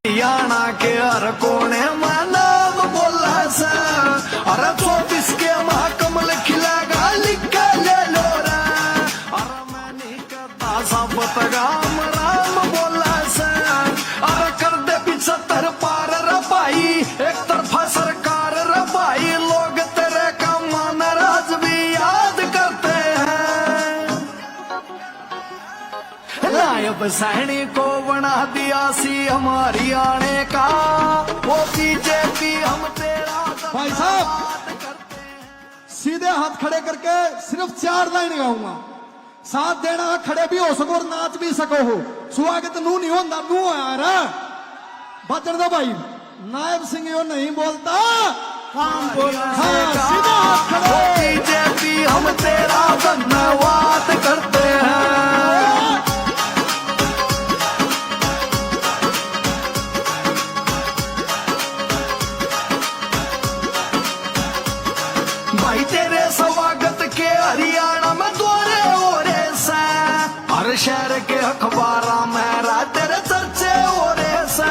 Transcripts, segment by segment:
हरियाणा के हर कोने में नाम बोला से, अरे 24 के महाकमल खिलेगा लिखा ले लो रे, अरे मैं नहीं करता सब तगाम राम बोला से, अरे कर दे 75 पार रे भाई, एक तरफा सरकार रे भाई, लोग तेरे का मान राज भी याद करते हैं। नायब सैनिक को बना दिया सी हमारी आने का, वो बीजेपी हम तेरा भाई साहब सीधे हाथ खड़े करके सिर्फ 4 लाइन गाऊंगा, साथ देना खड़े भी हो सको और नाच भी सको हो, स्वागत नू नहीं होता नू यार बचन दो भाई। नायब सिंह यो नहीं बोलता काम बोलना, सीधे हाथ खड़े, बीजेपी हम तेरा धन्यवाद करते हैं। भाई तेरे स्वागत के हरियाणा में द्वारे हो रे से, हर शहर के अखबार में तेरे चर्चे हो रे से,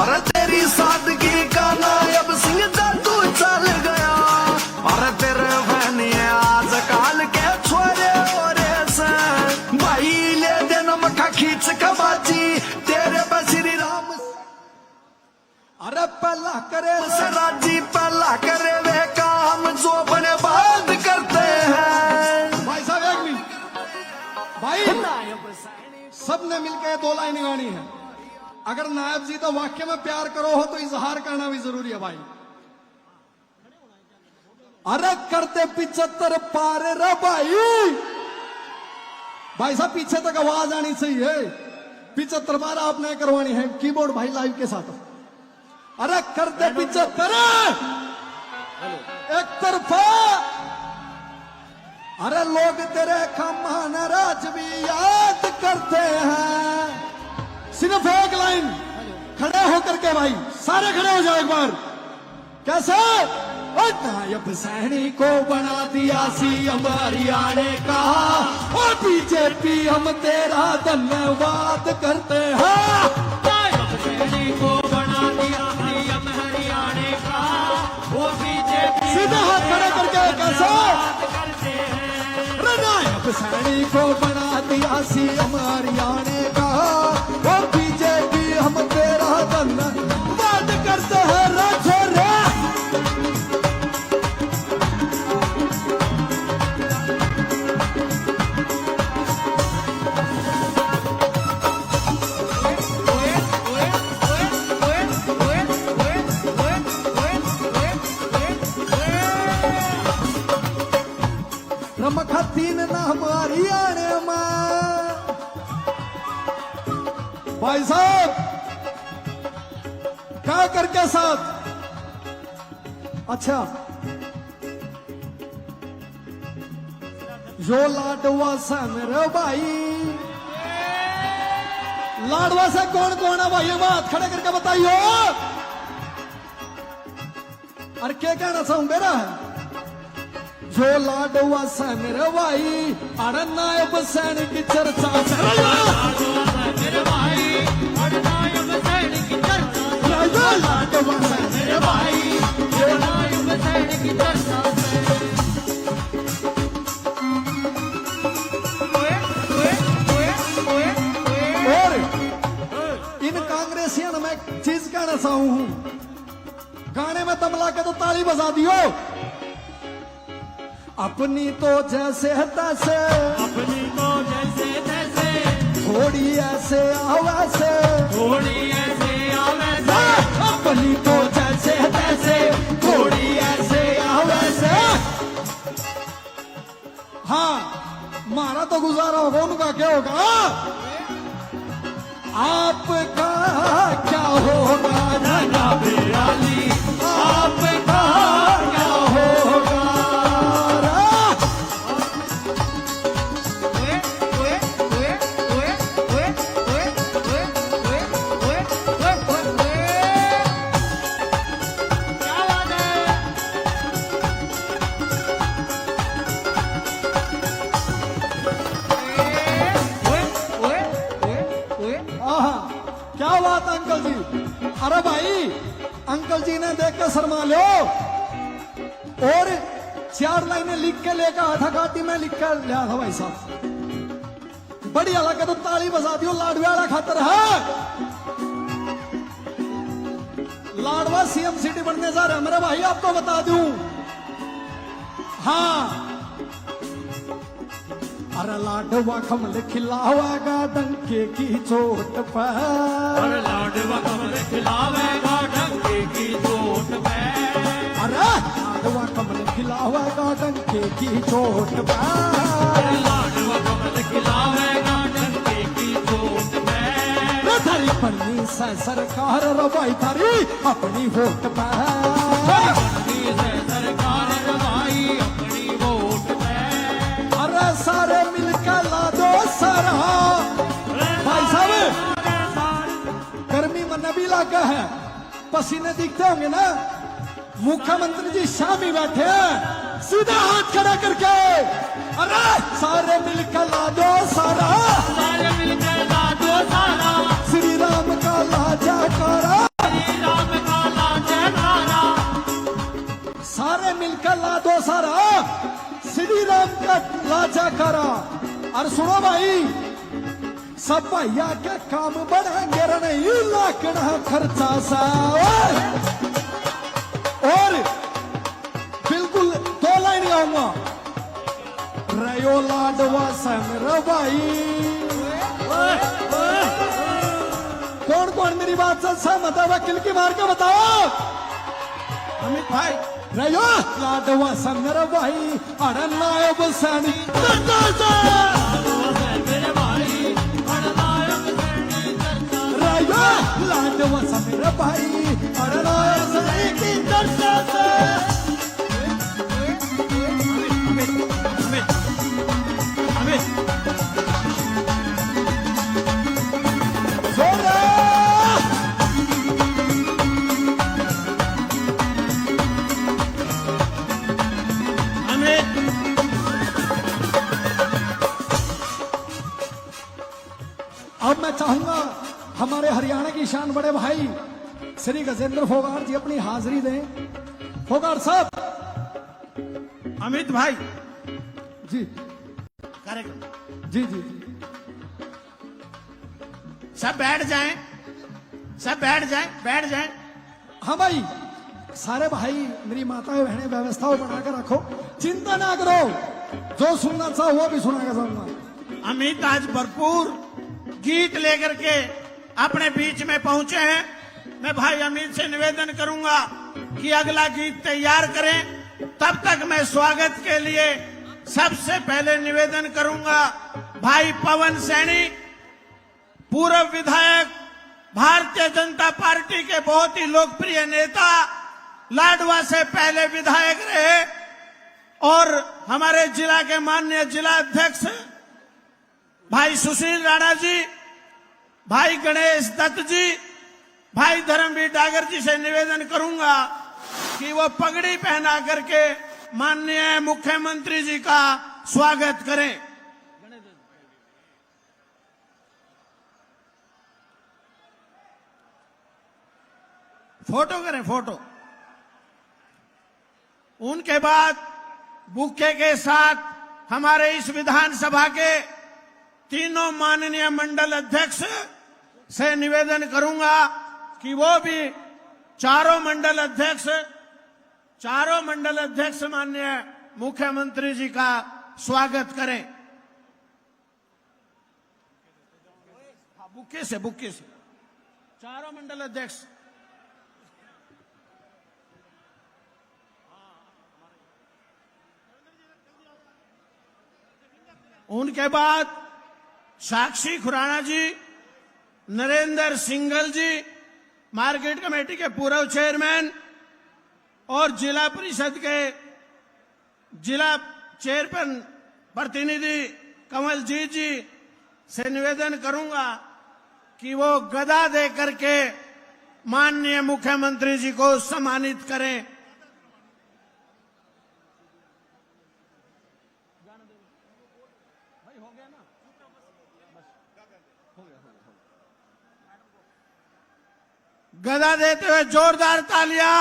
और तेरी सादगी का नायब सिंह जादू चल गया, और तेरे बहनिए आज काल के छोरे हो रे से, भाई ले दे नमक खींच कबाची तेरे पे श्री राम, अरे पहला करे राजी पहला करे वे काम जो बने बाद करते हैं। भाई साहब एक मिनट भाई, सबने मिलकर 2 लाइन गानी है, अगर नायब जी तो वाक्य में प्यार करो हो तो इजहार करना भी जरूरी है भाई। अरे करते 75 पार रे भाई, भाई साहब पीछे तक आवाज आनी चाहिए, 75 पार आपने करवानी है, कीबोर्ड भाई लाइव के साथ। अरे करते 75 एक तरफा, अरे लोग तेरे खम्मान राज भी याद करते हैं। सिर्फ एक लाइन खड़े होकर के भाई, सारे खड़े हो जाओ एक बार। कैसे? नायब सैनिक को बना दिया सीएम हरियाणा का, और बीजेपी हम तेरा धन्यवाद करते हैं। नायब सैनिक को बना दिया सीएम हरियाणा का, वो बीजेपी सीधे हाथ खड़े करके कैसे? करते हैं। नायब सैनिक को बना दिया सीएम हरियाणा का, वो बीजेपी हम तेरा धन्यवाद करते हैं। छोरे रमखा 3 ना हमारी आने में। भाई साहब क्या करके साथ, अच्छा जो लाडवा से मेरे भाई, लाडवा से कौन कौन है भाई, हम हाथ खड़े करके बताइए। अरे क्या कहना चाहूं मेरा है, जो लाडवा से मेरे भाई, अरे नायब सैनिक की चर्चा मेरे भाई, और नायब सैनिक की चर्चा, लाडवा से मेरे भाई, जो नायब सैनिक की चर्चा और इन कांग्रेसियन में एक चीज कहना चाहूं, गाने में तबला के तो ताली बजा दियो, अपनी तो जैसे तैसे, अपनी तो जैसे तैसे, थोड़ी ऐसे वैसे, थोड़ी ऐसे या वैसे, अपनी तो जैसे तैसे, थोड़ी ऐसे वैसे। हाँ मारा तो गुजारा होगा, उनका क्या होगा, आपका क्या होगा जनाब अली, आपका क्या होगा। अंकल जी। अरे भाई अंकल जी ने देख के शर्मा लो। और 4 लाइनें लिख के लेकर आया था, गाड़ी में लिख कर लिया था भाई साहब। बढ़िया लगे तो ताली बजा दियो, लाडवाड़ा खातर है। लाडवा सीएम सिटी बनने जा रहे हैं मेरे भाई, आपको बता दूं। हाँ, अरे लाडवा कमल खिलावेगा डंके की चोट पर, और लाडवा कमल खिलावेगा डंके की चोट पे। अरे लाडवा कमल खिलावेगा डंके की चोट पर, लाडवा कमल खिलावेगा डंके की चोट पे। थारी पन्नी से सरकार रवाई थारी अपनी वोट पर, बननी से सरकार रवाई अपनी वोट पे। अरे सारे मिलकर ला दो सारा। भाई साहब गर्मी मन भी लगा है, पसीने दिखते होंगे ना। मुख्यमंत्री जी शामी बैठे हैं, सीधा हाथ खड़ा करके अरे सारे मिलकर ला दो सारा, सारे मिलकर ला दो सारा, श्री राम का लाजा करा, श्री राम का लाजा करा। सारे मिलकर ला दो सारा, श्री राम का लाजा करा। और सुनो भाई, सब भैया के काम बढ़ेंगे नहीं लाखना खर्चा सा। और बिल्कुल 2 लाइन गाऊंगा, रयो लाडवा से मेरा भाई। कौन कौन मेरी बात से सहमत है, वकील की मार के बताओ। अमित भाई रयो लाडवा से मेरा भाई, अरे नायब सैनी मेरे भाई रयो लाडवा से मेरा भाई, अरे नायब सैनी की चर्चा से। अमित अब मैं चाहूंगा हमारे हरियाणा की शान बड़े भाई श्री गजेंद्र फोगाट जी अपनी हाजिरी दें। फोगाट साहब। अमित भाई जी कार्यक्रम जी जी सब बैठ जाएं, सब बैठ जाएं, बैठ जाएं। हाँ भाई, सारे भाई मेरी माताएं बहनें व्यवस्थाओं बनाकर रखो, चिंता ना करो, जो सुनना चाहो वो भी सुना के जाऊंगा। अमित आज भरपूर गीत लेकर के अपने बीच में पहुंचे हैं। मैं भाई अमित से निवेदन करूंगा कि अगला गीत तैयार करें। तब तक मैं स्वागत के लिए सबसे पहले निवेदन करूंगा भाई पवन सैनी, पूर्व विधायक, भारतीय जनता पार्टी के बहुत ही लोकप्रिय नेता, लाडवा से पहले विधायक रहे और हमारे जिला के माननीय जिला अध्यक्ष भाई सुशील राणा जी, भाई गणेश दत्त जी, भाई धर्मवीर डागर जी से निवेदन करूंगा कि वो पगड़ी पहना करके माननीय मुख्यमंत्री जी का स्वागत करें। फोटो करें, फोटो। उनके बाद बुके के साथ हमारे इस विधानसभा के तीनों माननीय मंडल अध्यक्ष से निवेदन करूंगा कि वो भी चारों मंडल अध्यक्ष माननीय मुख्यमंत्री जी का स्वागत करें। बुके से चारों मंडल अध्यक्ष। उनके बाद साक्षी खुराना जी, नरेंद्र सिंघल जी, मार्केट कमेटी के पूर्व चेयरमैन और जिला परिषद के जिला चेयरमैन प्रतिनिधि कमलजीत जी से निवेदन करूंगा कि वो गदा दे करके माननीय मुख्यमंत्री जी को सम्मानित करें। गदा देते हुए जोरदार तालियां,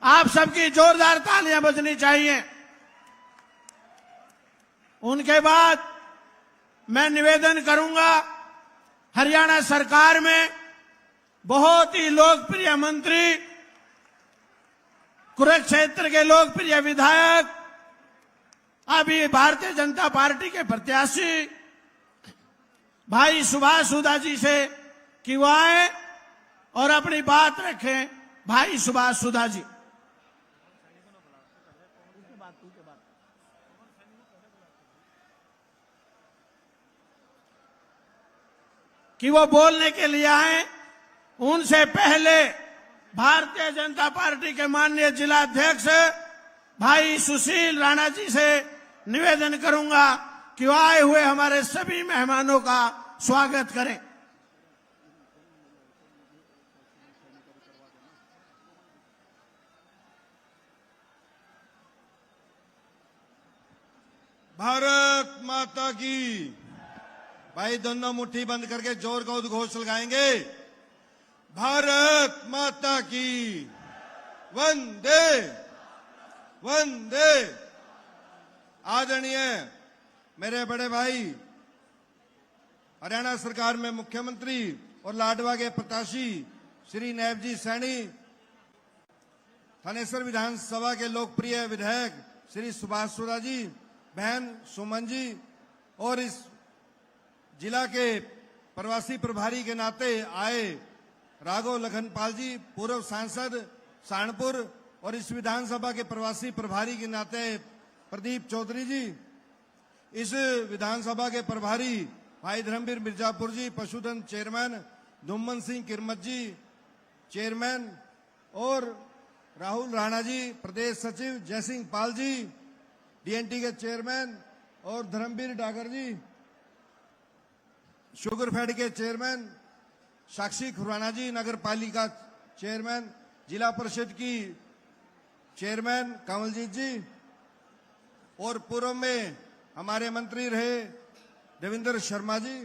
आप सबकी जोरदार तालियां बजनी चाहिए। उनके बाद मैं निवेदन करूंगा, हरियाणा सरकार में बहुत ही लोकप्रिय मंत्री, कुरुक्षेत्र के लोकप्रिय विधायक, अभी भारतीय जनता पार्टी के प्रत्याशी भाई सुभाष सुधा जी से कि वो आए और अपनी बात रखें। भाई सुभाष सुधा जी, कि वो बोलने के लिए आए। उनसे पहले भारतीय जनता पार्टी के माननीय जिला अध्यक्ष भाई सुशील राणा जी से निवेदन करूंगा कि वो आए हुए हमारे सभी मेहमानों का स्वागत करें। भारत माता की। भाई दोनों मुट्ठी बंद करके जोर का उद्घोष लगाएंगे। भारत माता की। वंदे वंदे। आदरणीय मेरे बड़े भाई, हरियाणा सरकार में मुख्यमंत्री और लाडवा के प्रत्याशी श्री नायब जी सैनी, थानेसर विधानसभा के लोकप्रिय विधायक श्री सुभाष सुधा जी, बहन सुमन जी और इस जिला के प्रवासी प्रभारी के नाते आए राघव लखनपाल जी, पूर्व सांसद सहारनपुर, और इस विधानसभा के प्रवासी प्रभारी के नाते प्रदीप चौधरी जी, इस विधानसभा के प्रभारी भाई धर्मवीर मिर्जापुर जी, पशुधन चेयरमैन धुम्मन सिंह किरमत जी चेयरमैन, और राहुल राणा जी प्रदेश सचिव, जयसिंह पाल जी डीएनटी के चेयरमैन, और धर्मवीर डागर जी शुगरफेड के चेयरमैन, साक्षी खुराना जी नगर पालिका चेयरमैन, जिला परिषद की चेयरमैन कमलजीत जी, और पूर्व में हमारे मंत्री रहे देवेंद्र शर्मा जी,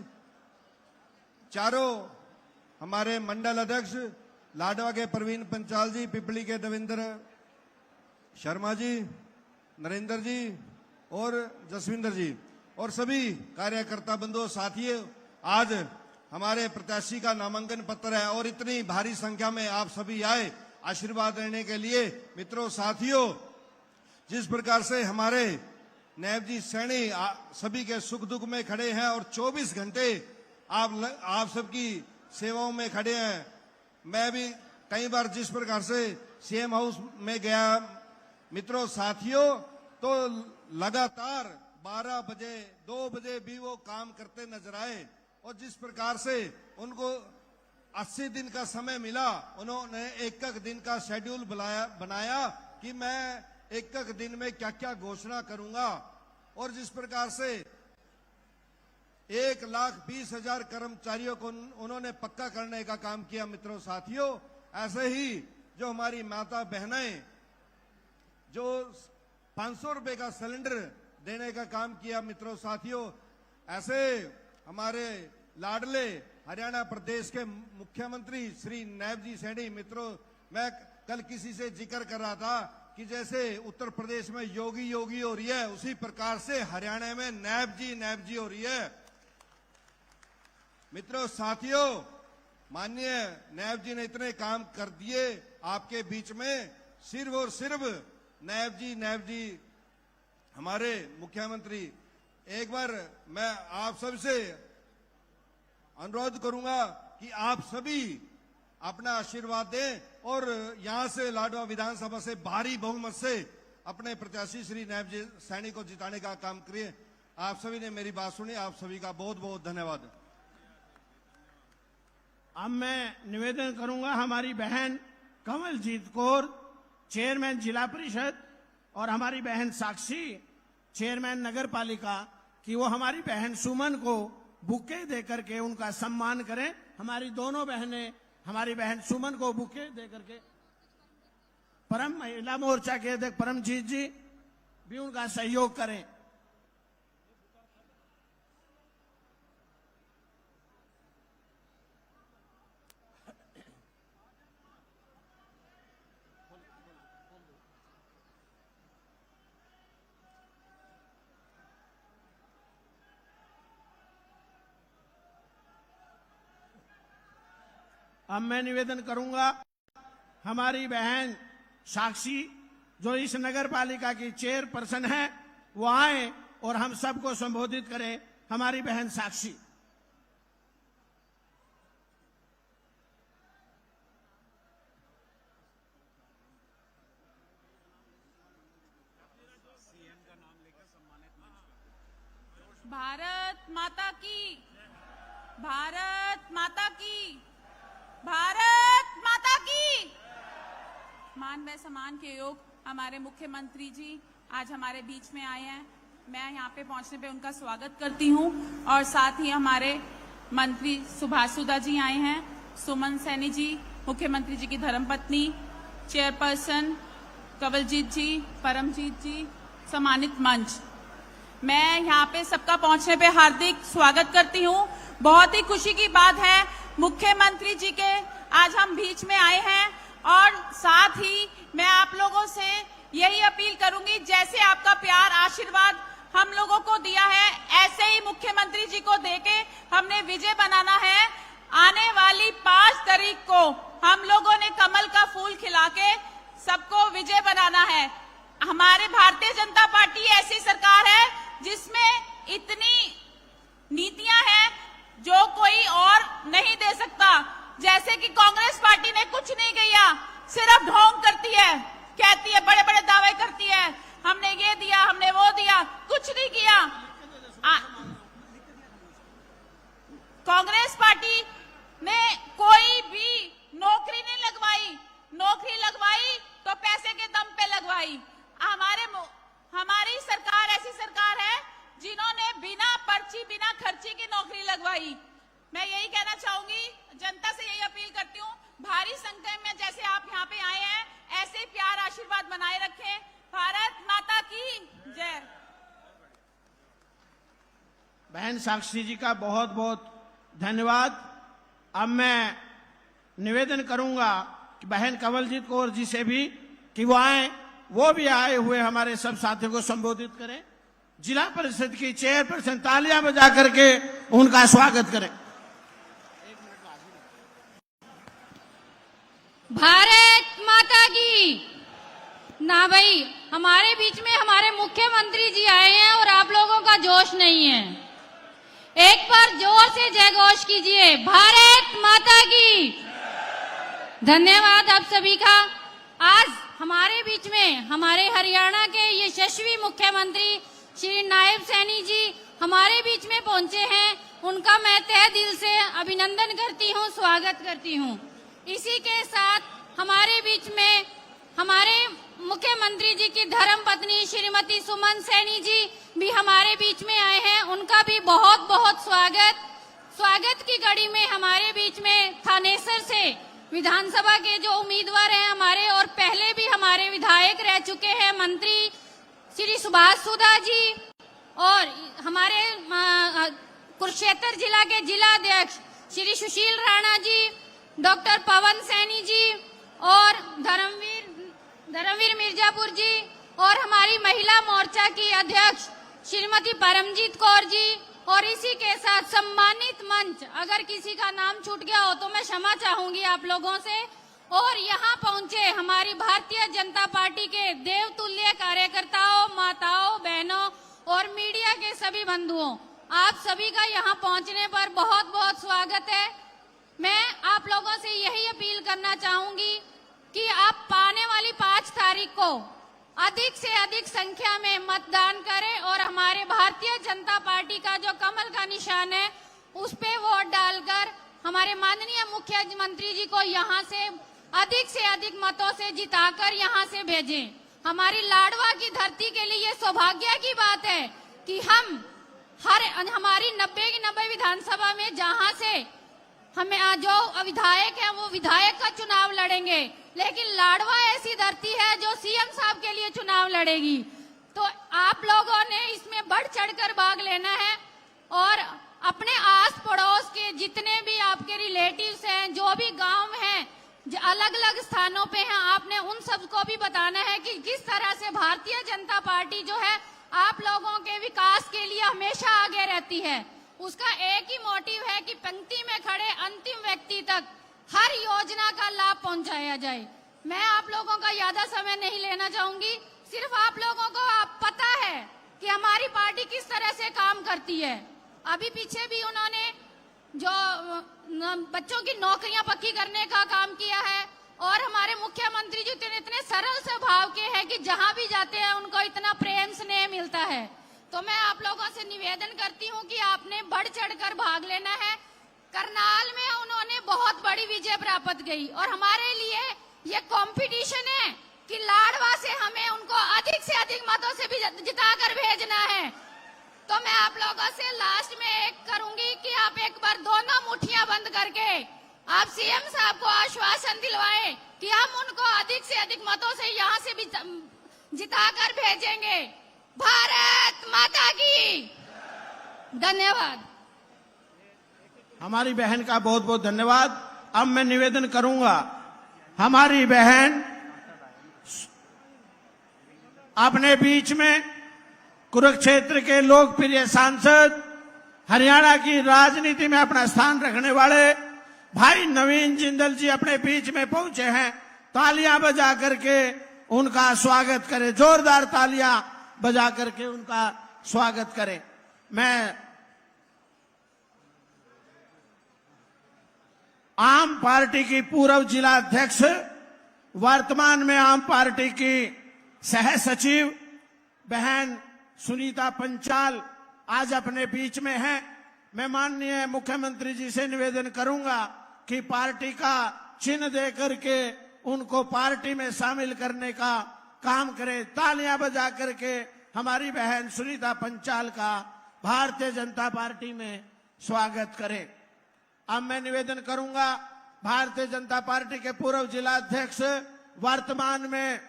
चारों हमारे मंडल अध्यक्ष लाडवा के प्रवीण पंचाल जी, पिपली के देवेंद्र शर्मा जी, नरेंद्र जी और जसविंदर जी, और सभी कार्यकर्ता बंधुओं साथियों, आज हमारे प्रत्याशी का नामांकन पत्र है और इतनी भारी संख्या में आप सभी आए आशीर्वाद लेने के लिए। मित्रों साथियों, जिस प्रकार से हमारे नायब जी सैनी सभी के सुख दुख में खड़े हैं और 24 घंटे आप सबकी सेवाओं में खड़े हैं, मैं भी कई बार जिस प्रकार से सीएम हाउस में गया मित्रों साथियों, तो लगातार 12 बजे 2 बजे भी वो काम करते नजर आए, और जिस प्रकार से उनको 80 दिन का समय मिला, उन्होंने एक दिन का शेड्यूल बनाया कि मैं एक दिन में क्या क्या घोषणा करूंगा, और जिस प्रकार से 1,20,000 कर्मचारियों को उन्होंने पक्का करने का काम किया। मित्रों साथियों, ऐसे ही जो हमारी माता बहनें जो 500 रुपए का सिलेंडर देने का काम किया। मित्रों साथियों, ऐसे हमारे लाडले हरियाणा प्रदेश के मुख्यमंत्री श्री नायब जी सैनी, मित्रों मैं कल किसी से जिक्र कर रहा था कि जैसे उत्तर प्रदेश में योगी योगी हो रही है, उसी प्रकार से हरियाणा में नायब जी हो रही है। मित्रों साथियों, माननीय नायब जी ने इतने काम कर दिए आपके बीच में, सिर्फ और सिर्फ नायब जी हमारे मुख्यमंत्री। एक बार मैं आप सबसे अनुरोध करूंगा कि आप सभी अपना आशीर्वाद दें और यहां से लाडवा विधानसभा से भारी बहुमत से अपने प्रत्याशी श्री नायब जी सैनी को जिताने का काम करिए। आप सभी ने मेरी बात सुनी, आप सभी का बहुत बहुत धन्यवाद। अब मैं निवेदन करूंगा हमारी बहन कमलजीत कौर, चेयरमैन जिला परिषद, और हमारी बहन साक्षी, चेयरमैन नगर पालिका, कि वो हमारी बहन सुमन को बुके दे करके उनका सम्मान करें। हमारी दोनों बहनें हमारी बहन सुमन को बुके दे करके, परम महिला मोर्चा के अध्यक्ष परमजीत जी भी उनका सहयोग करें। अब मैं निवेदन करूंगा हमारी बहन साक्षी जो इस नगर पालिका की चेयरपर्सन है वो आए और हम सबको संबोधित करें। हमारी बहन साक्षी। भारत माता की, भारत माता की, भारत माता की। मान व सम्मान के योग हमारे मुख्यमंत्री जी आज हमारे बीच में आए हैं। मैं यहाँ पे पहुँचने पे उनका स्वागत करती हूँ और साथ ही हमारे मंत्री सुभाषुदा जी आए हैं, सुमन सैनी जी, मुख्यमंत्री जी की धर्मपत्नी, चेयरपर्सन कंवलजीत जी, परमजीत जी, सम्मानित मंच। मैं यहाँ पे सबका पहुंचने पे हार्दिक स्वागत करती हूँ। बहुत ही खुशी की बात है मुख्यमंत्री जी के आज हम बीच में आए हैं और साथ ही मैं आप लोगों से यही अपील करूंगी, जैसे आपका प्यार आशीर्वाद हम लोगों को दिया है ऐसे ही मुख्यमंत्री जी को देके हमने विजय बनाना है। आने वाली 5 तारीख को हम लोगों ने कमल का फूल खिला के सबको विजय बनाना है। हमारे भारतीय जनता पार्टी ऐसी सरकार है जिसमें इतनी नीतियां हैं जो कोई और नहीं दे सकता। जैसे कि कांग्रेस पार्टी ने कुछ नहीं किया, सिर्फ ढोंग करती है, कहती है, बड़े बड़े दावे करती है, हमने ये दिया, हमने वो दिया, कुछ नहीं किया। कांग्रेस पार्टी ने कोई भी नौकरी नहीं लगवाई, नौकरी लगवाई तो पैसे के दम पे लगवाई। हमारी सरकार ऐसी सरकार है जिन्होंने बिना पर्ची बिना खर्ची की नौकरी लगवाई। मैं यही कहना चाहूंगी, जनता से यही अपील करती हूँ, भारी संख्या में जैसे आप यहाँ पे आए हैं ऐसे ही प्यार आशीर्वाद बनाए रखें। भारत माता की जय। बहन साक्षी जी का बहुत बहुत धन्यवाद। अब मैं निवेदन करूंगा कि बहन कंवलजीत कौर जी से भी कि वो आए, वो भी आए हुए हमारे सब साथियों को संबोधित करें। जिला परिषद की चेयरपर्सन तालियां बजा करके उनका स्वागत करें। भारत माता की। ना भाई, हमारे बीच में हमारे मुख्यमंत्री जी आए हैं और आप लोगों का जोश नहीं है। एक बार जोर से जय घोष कीजिए, भारत माता की। धन्यवाद आप सभी का। आज हमारे बीच में हमारे हरियाणा के यशस्वी मुख्यमंत्री श्री नायब सैनी जी हमारे बीच में पहुंचे हैं। उनका मैं तहे दिल से अभिनंदन करती हूं, स्वागत करती हूं। इसी के साथ हमारे बीच में हमारे मुख्यमंत्री जी की धर्मपत्नी श्रीमती सुमन सैनी जी भी हमारे बीच में आए हैं। उनका भी बहुत बहुत स्वागत की कड़ी में हमारे बीच में थानेसर से विधानसभा के जो उम्मीदवार हैं हमारे और पहले भी हमारे विधायक रह चुके हैं मंत्री श्री सुभाषुदा जी और हमारे कुरुक्षेत्र जिला के जिला अध्यक्ष श्री सुशील राणा जी, डॉक्टर पवन सैनी जी और धर्मवीर मिर्जापुर जी और हमारी महिला मोर्चा की अध्यक्ष श्रीमती परमजीत कौर जी और इसी के साथ सम्मानित मंच, अगर किसी का नाम छूट गया हो तो मैं क्षमा चाहूंगी आप लोगों से। और यहाँ पहुंचे हमारी भारतीय जनता पार्टी के देवतुल्य कार्यकर्ताओं, माताओं, बहनों और मीडिया के सभी बंधुओं, आप सभी का यहाँ पहुंचने पर बहुत बहुत स्वागत है। मैं आप लोगों से यही अपील करना चाहूंगी कि आप आने वाली 5 तारीख को अधिक से अधिक संख्या में मतदान करें और हमारे भारतीय जनता पार्टी का जो कमल का निशान है उस पे वोट डालकर हमारे माननीय मुख्यमंत्री जी को यहाँ से अधिक मतों से जिताकर यहाँ से भेजें। हमारी लाडवा की धरती के लिए ये सौभाग्य की बात है कि हम हमारी 90 की 90 विधानसभा में जहाँ से हमें जो विधायक है वो विधायक का चुनाव लड़ेंगे, लेकिन लाडवा ऐसी धरती है जो सीएम साहब के लिए चुनाव लड़ेगी। तो आप लोगों ने इसमें बढ़ चढ़कर भाग लेना है और अपने आस पड़ोस के जितने भी आपके रिलेटिव्स हैं, जो भी गांव हैं, जो अलग अलग स्थानों पे हैं, आपने उन सबको भी बताना है कि किस तरह से भारतीय जनता पार्टी जो है आप लोगों के विकास के लिए हमेशा आगे रहती है। उसका एक ही मोटिव है कि पंक्ति में खड़े अंतिम व्यक्ति तक हर योजना का लाभ पहुंचाया जाए। मैं आप लोगों का ज्यादा समय नहीं लेना चाहूंगी। सिर्फ आप लोगों को पता है कि हमारी पार्टी किस तरह से काम करती है। अभी पीछे भी उन्होंने जो बच्चों की नौकरियां पक्की करने का काम किया है, और हमारे मुख्यमंत्री जी इतने सरल स्वभाव के हैं कि जहां भी जाते हैं उनको इतना प्रेम स्नेह मिलता है। तो मैं आप लोगों से निवेदन करती हूं कि आपने बढ़ चढ़कर भाग लेना है। करनाल में उन्होंने बहुत बड़ी विजय प्राप्त की, और हमारे लिए ये कंपटीशन है कि लाडवा से हमें उनको अधिक से अधिक मतों से भी जिताकर भेजना है। तो मैं आप लोगों से लास्ट में एक करूंगी कि आप एक बार दोनों मुट्ठियां बंद करके आप सीएम साहब को आश्वासन दिलवाएं कि हम उनको अधिक से अधिक मतों से यहाँ से भी जिताकर भेजेंगे। भारत माता की धन्यवाद। हमारी बहन का बहुत बहुत धन्यवाद। अब मैं निवेदन करूंगा, हमारी बहन अपने बीच में कुरुक्षेत्र के लोकप्रिय सांसद, हरियाणा की राजनीति में अपना स्थान रखने वाले भाई नवीन जिंदल जी अपने बीच में पहुंचे हैं। तालियां बजा करके उनका स्वागत करें, जोरदार तालियां बजा करके उनका स्वागत करें। मैं आम पार्टी की पूर्व जिला अध्यक्ष, वर्तमान में आम पार्टी की सह सचिव बहन सुनीता पंचाल आज अपने बीच में हैं। मैं माननीय मुख्यमंत्री जी से निवेदन करूंगा कि पार्टी का चिन्ह दे करके उनको पार्टी में शामिल करने का काम करें। तालियां बजा करके हमारी बहन सुनीता पंचाल का भारतीय जनता पार्टी में स्वागत करें। अब मैं निवेदन करूंगा, भारतीय जनता पार्टी के पूर्व जिला अध्यक्ष, वर्तमान में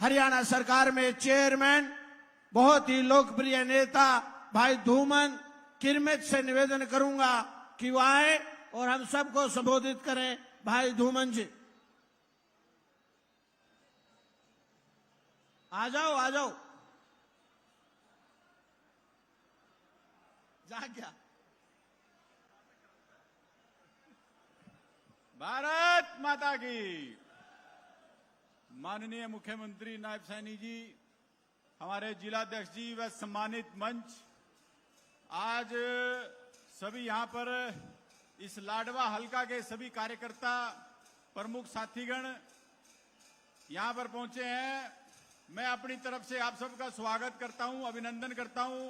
हरियाणा सरकार में चेयरमैन, बहुत ही लोकप्रिय नेता भाई धूमन किरमित से निवेदन करूंगा कि वो आए और हम सबको संबोधित करें। भाई धूमन जी आ जाओ, आ जाओ। जा क्या? भारत माता की। माननीय मुख्यमंत्री नायब सैनी जी, हमारे जिलाध्यक्ष जी व सम्मानित मंच, आज सभी यहां पर इस लाडवा हलका के सभी कार्यकर्ता, प्रमुख साथीगण यहां पर पहुंचे हैं। मैं अपनी तरफ से आप सबका स्वागत करता हूं, अभिनंदन करता हूं।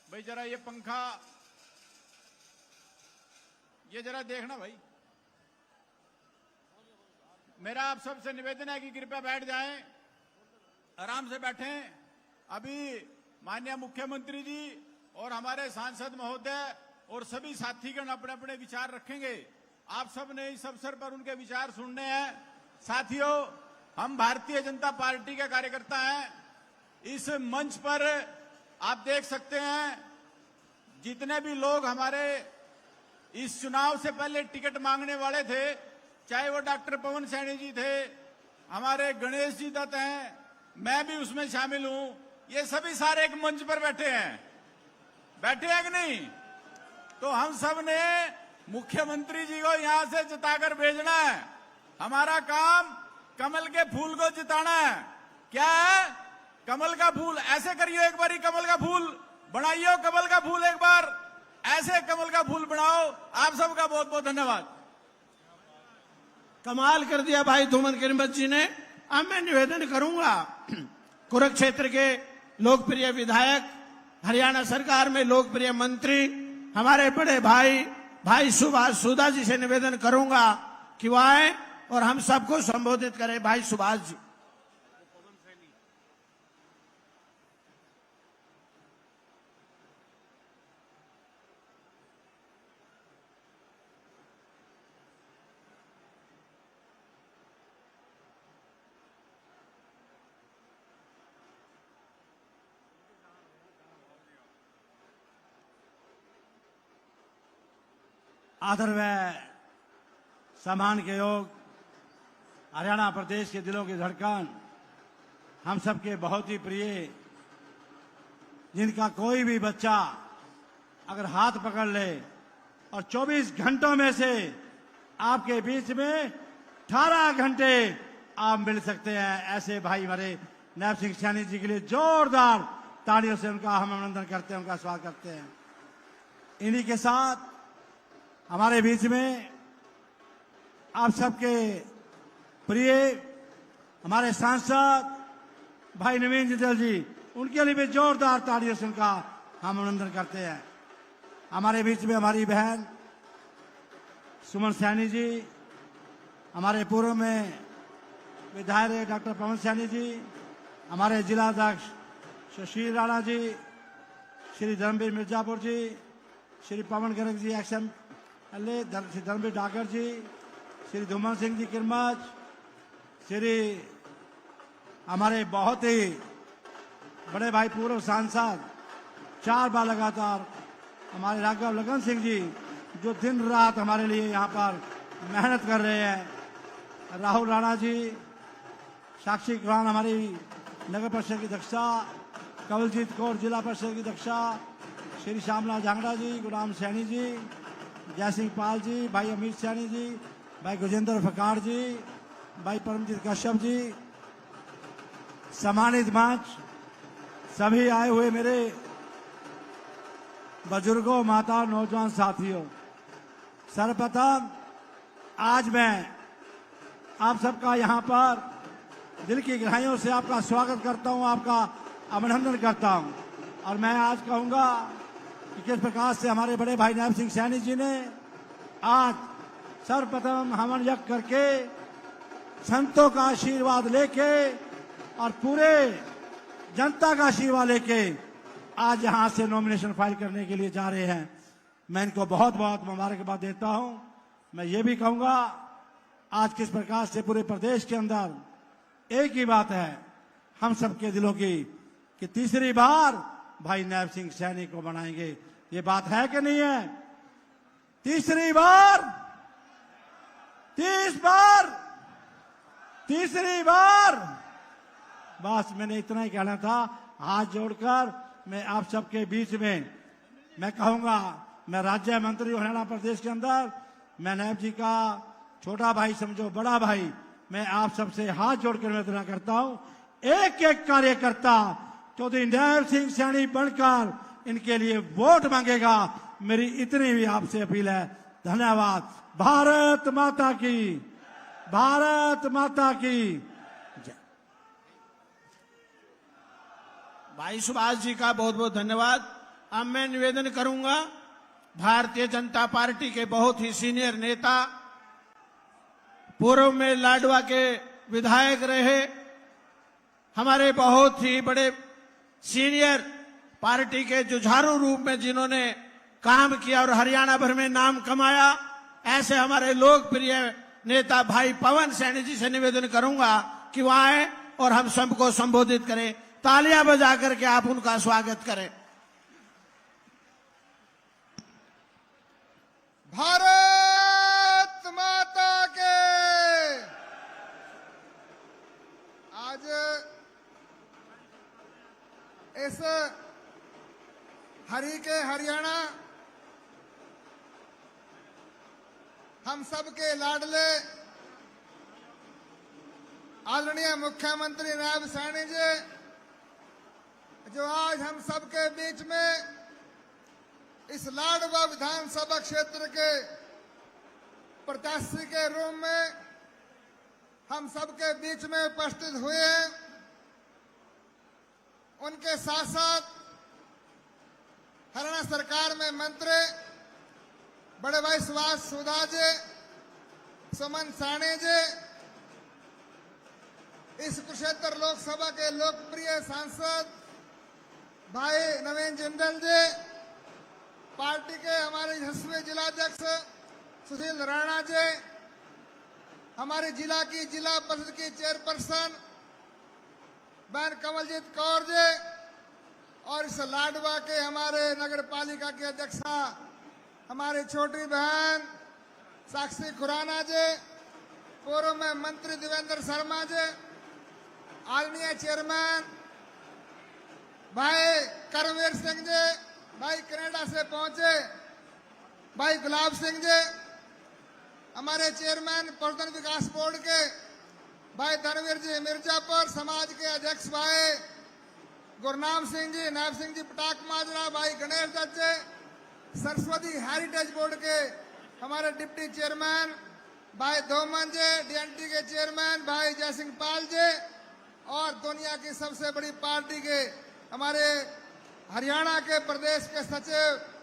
भाई जरा ये पंखा, ये जरा देखना भाई। मेरा आप सबसे निवेदन है कि कृपया बैठ जाएं, आराम से बैठें। अभी माननीय मुख्यमंत्री जी और हमारे सांसद महोदय और सभी साथीगण अपने अपने विचार रखेंगे। आप सब ने इस अवसर पर उनके विचार सुनने हैं। साथियों, हम भारतीय जनता पार्टी के कार्यकर्ता हैं। इस मंच पर आप देख सकते हैं जितने भी लोग हमारे इस चुनाव से पहले टिकट मांगने वाले थे, चाहे वो डॉक्टर पवन सैनी जी थे, हमारे गणेश जी दत्त हैं, मैं भी उसमें शामिल हूं, ये सभी सारे एक मंच पर बैठे हैं। बैठे हैं कि नहीं? तो हम सब ने मुख्यमंत्री जी को यहां से जिताकर भेजना है। हमारा काम कमल के फूल को जिताना है। क्या है? कमल का फूल। ऐसे करिए एक बार, कमल का फूल बनाइए, कमल का फूल एक बार ऐसे कमल का फूल बनाओ। आप सबका बहुत बहुत धन्यवाद। कमाल कर दिया भाई धूमन किरमित जी ने। अब मैं निवेदन करूंगा, कुरुक्षेत्र के लोकप्रिय विधायक, हरियाणा सरकार में लोकप्रिय मंत्री, हमारे बड़े भाई सुभाष सुधा जी से निवेदन करूंगा कि वो आए और हम सबको संबोधित करें। भाई सुभाष जी। आदर व सम्मान के योग हरियाणा प्रदेश के दिलों की धड़कन, हम सबके बहुत ही प्रिय, जिनका कोई भी बच्चा अगर हाथ पकड़ ले और 24 घंटों में से आपके बीच में 18 घंटे आप मिल सकते हैं। ऐसे भाई हमारे नायब सिंह सैनी जी के लिए जोरदार तालियों से उनका हम अभिनंदन करते हैं, उनका स्वागत करते हैं। इन्हीं के साथ हमारे बीच में आप सबके प्रिय हमारे सांसद भाई नवीन जिंदल जी, उनके लिए भी जोरदार तालियों से उनका हम अभिनंदन करते हैं। हमारे बीच में हमारी बहन सुमन सैनी जी, हमारे पूर्व में विधायक डॉक्टर पवन सैनी जी, हमारे जिलाध्यक्ष सुशील राणा जी, श्री धर्मवीर मिर्जापुर जी, श्री पवन गर्ग जी XMLA, श्री धर्मवीर डागर जी, श्री धूमन सिंह जी किरमच, श्री हमारे बहुत ही बड़े भाई पूर्व सांसद 4 बार लगातार हमारे राघव लगन सिंह जी, जो दिन रात हमारे लिए यहाँ पर मेहनत कर रहे हैं, राहुल राणा जी, साक्षी खुरान हमारी नगर परिषद की अध्यक्षा, कवलजीत कौर जिला परिषद की अध्यक्षा, श्री श्यामलाल झांगड़ा जी, गुलाम सैनी जी, जय सिंह पाल जी, भाई अमित सैनी जी, भाई गुजेंद्र फकार जी, भाई परमजीत कश्यप जी, सम्मानित मंच, सभी आए हुए मेरे बुजुर्गों, माता, नौजवान साथियों, सर्वप्रथम आज मैं आप सबका यहाँ पर दिल की गहराइयों से आपका स्वागत करता हूँ, आपका अभिनंदन करता हूँ। और मैं आज कहूँगा कि किस प्रकार से हमारे बड़े भाई नायब सिंह सैनी जी ने आज सर्वप्रथम हवन यज्ञ करके संतों का आशीर्वाद लेके और पूरे जनता का आशीर्वाद लेके आज यहाँ से नॉमिनेशन फाइल करने के लिए जा रहे हैं। मैं इनको बहुत बहुत मुबारकबाद देता हूँ। मैं ये भी कहूँगा आज किस प्रकार से पूरे प्रदेश के अंदर एक ही बात है हम सबके दिलों की कि तीसरी बार भाई नायब सिंह सैनी को बनाएंगे। ये बात है कि नहीं है? तीसरी बार, 30 बार, तीसरी बार। बस मैंने इतना ही कहना था। हाथ जोड़कर मैं आप सबके बीच में मैं कहूंगा, मैं राज्य मंत्री हरियाणा प्रदेश के अंदर, मैं नायब जी का छोटा भाई समझो बड़ा भाई, मैं आप सबसे हाथ जोड़कर निवेदन करता हूं, एक एक कार्यकर्ता चौधरी नायब सिंह सैनी बनकर इनके लिए वोट मांगेगा। मेरी इतनी भी आपसे अपील है। धन्यवाद। भारत माता की, भारत माता की जय। भाई सुभाष जी का बहुत बहुत धन्यवाद। अब मैं निवेदन करूंगा, भारतीय जनता पार्टी के बहुत ही सीनियर नेता, पूर्व में लाडवा के विधायक रहे, हमारे बहुत ही बड़े सीनियर पार्टी के जुझारू रूप में जिन्होंने काम किया और हरियाणा भर में नाम कमाया, ऐसे हमारे लोकप्रिय नेता भाई पवन सैनी जी से निवेदन करूंगा कि वह आए और हम सबको संबोधित करें। तालियां बजा करके आप उनका स्वागत करें। भारत माता के। आज इस हरि के हरियाणा हम सबके लाडले आदरणीय मुख्यमंत्री नायब सैनी जी, जो आज हम सबके बीच में इस लाडवा विधानसभा क्षेत्र के प्रत्याशी के रूप में हम सबके बीच में उपस्थित हुए हैं। उनके साथ साथ हरियाणा सरकार में मंत्री बड़े भाई सुभाष सुधा जी, सुमन सैनी जी, इस कुरुक्षेत्र लोकसभा के लोकप्रिय सांसद भाई नवीन जिंदल जी, पार्टी के हमारे यशस्वी जिलाध्यक्ष सुशील राणा जी, हमारे जिला की जिला परिषद की चेयरपर्सन बहन कमलजीत कौर जी, और इस लाडवा के हमारे नगर पालिका की अध्यक्षा हमारी छोटी बहन साक्षी खुराना जी, पूर्व में मंत्री देवेंद्र शर्मा जी, आदरणीय चेयरमैन भाई करमवीर सिंह जी, भाई कनाडा से पहुंचे भाई गुलाब सिंह जी, हमारे चेयरमैन पर्यटन विकास बोर्ड के भाई धनवीर जी मिर्जापुर, समाज के अध्यक्ष भाई गुरनाम सिंह जी, नायब सिंह जी पटाक माजरा, भाई गणेश दत्त जी, सरस्वती हेरिटेज बोर्ड के हमारे डिप्टी चेयरमैन भाई धोमन जी, डीएनटी के चेयरमैन भाई जयसिंह पाल जी, और दुनिया की सबसे बड़ी पार्टी के हमारे हरियाणा के प्रदेश के सचिव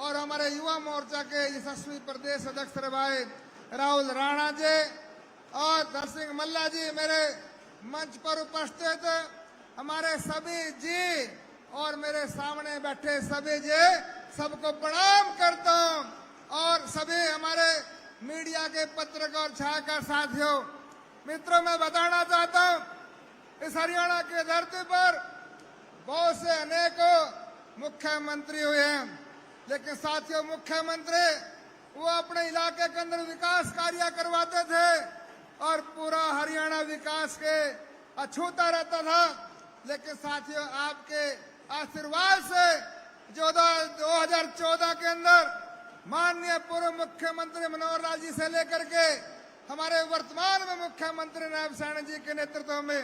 और हमारे युवा मोर्चा के यशस्वी प्रदेश अध्यक्ष भाई राहुल राणा जी और धर सिंह मल्ला जी, मेरे मंच पर उपस्थित हमारे सभी जी और मेरे सामने बैठे सभी जी, सबको प्रणाम करता हूं। और सभी हमारे मीडिया के पत्रकार छायाकार साथियों, मित्रों, मैं बताना चाहता हूं, इस हरियाणा की धरती पर बहुत से अनेकों मुख्यमंत्री हुए हैं, लेकिन साथियों मुख्यमंत्री वो अपने इलाके के अंदर विकास कार्य करवाते थे और पूरा हरियाणा विकास के अछूता रहता था। लेकिन साथियों आपके आशीर्वाद से जो 2014 के अंदर माननीय पूर्व मुख्यमंत्री मनोहर लाल जी से लेकर के हमारे वर्तमान में मुख्यमंत्री नायब सैनी जी के नेतृत्व में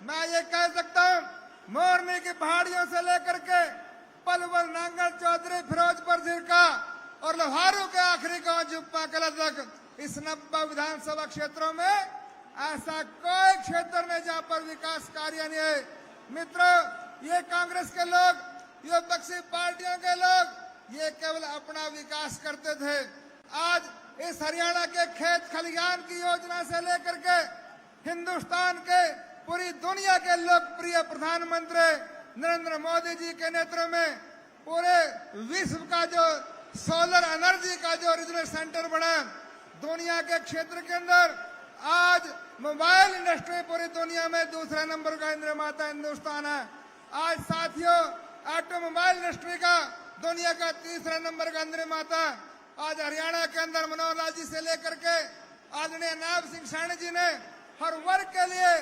मैं ये कह सकता हूं, मोरनी की पहाड़ियों से लेकर के पलवल, नांगल, चौधरी, फिरोजपुर, झिरका और लोहारू के आखिरी गांव जुप्पा कला तक इस 90 विधानसभा क्षेत्रों में ऐसा कोई क्षेत्र नहीं जहां पर विकास कार्य नहीं है। मित्रों, ये कांग्रेस के लोग, ये विपक्षी पार्टियों के लोग ये केवल अपना विकास करते थे। आज इस हरियाणा के खेत खलिहान की योजना से लेकर के हिंदुस्तान के पूरी दुनिया के लोकप्रिय प्रधानमंत्री नरेंद्र मोदी जी के नेतृत्व में पूरे विश्व का जो सोलर एनर्जी का जो रीजनल सेंटर बना दुनिया के क्षेत्र के अंदर, आज मोबाइल इंडस्ट्री पूरी दुनिया में दूसरे नंबर का निर्माता हिंदुस्तान है। आज साथियों ऑटोमोबाइल इंडस्ट्री का दुनिया का तीसरा नंबर का निर्माता आज हरियाणा के अंदर मनोहर लाल जी से लेकर के आदरणीय नायब सिंह सैनी जी ने हर वर्ग के लिए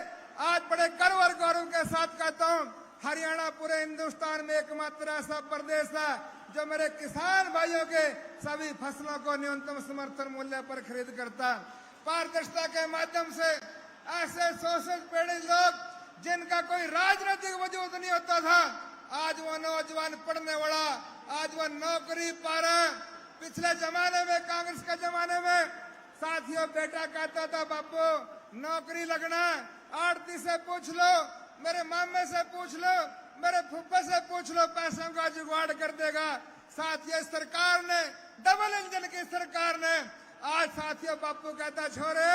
आज बड़े गर्व और गौरव के साथ कहता हूं, हरियाणा पूरे हिंदुस्तान में एकमात्र ऐसा प्रदेश है जो मेरे किसान भाइयों के सभी फसलों को न्यूनतम समर्थन मूल्य पर खरीद करता। पारदर्शिता के माध्यम से ऐसे शोषित पीड़ित लोग जिनका कोई राजनीतिक वजूद नहीं होता था, आज वो नौजवान पढ़ने वाला, आज वो नौकरी पा रहा। पिछले जमाने में, कांग्रेस के जमाने में साथियों बेटा कहता था बापू नौकरी लगना, आड़ती से पूछ लो, मेरे मामे से पूछ लो, मेरे फुफ्फा से पूछ लो, पैसों का जुगाड़ कर देगा। साथियों सरकार ने, डबल इंजन की सरकार ने आज साथियों बापू कहता छोरे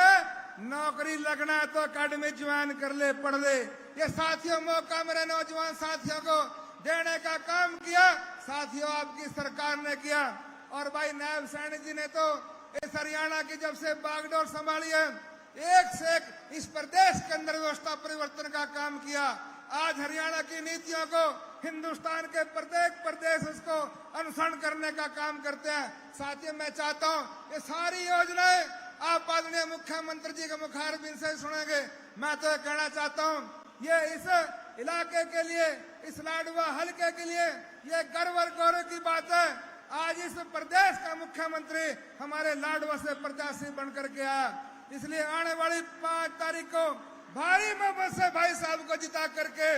नौकरी लगना है तो अकेडमी ज्वाइन कर ले, पढ़ ले। ये साथियों मौका मेरे नौजवान साथियों को देने का काम किया साथियों आपकी सरकार ने किया। और भाई नायब सैनी जी ने तो इस हरियाणा की जब से बागडोर संभाली है, एक से एक इस प्रदेश के अंदर व्यवस्था परिवर्तन का काम किया। आज हरियाणा की नीतियों को हिंदुस्तान के प्रत्येक प्रदेश उसको अनुसरण करने का काम करते हैं। साथियों मैं चाहता हूं ये सारी योजनाएं आप आदरणीय मुख्यमंत्री जी के मुखारबिन से सुनेंगे। मैं तो कहना चाहता हूं ये इस इलाके के लिए, इस लाडवा हल्के के लिए ये गर्व और गौरव की बात है। आज इस प्रदेश का मुख्यमंत्री हमारे लाडवा से प्रत्याशी बनकर के आया, इसलिए आने वाली 5 तारीख को भारी बहुमत से भाई साहब को जिता करके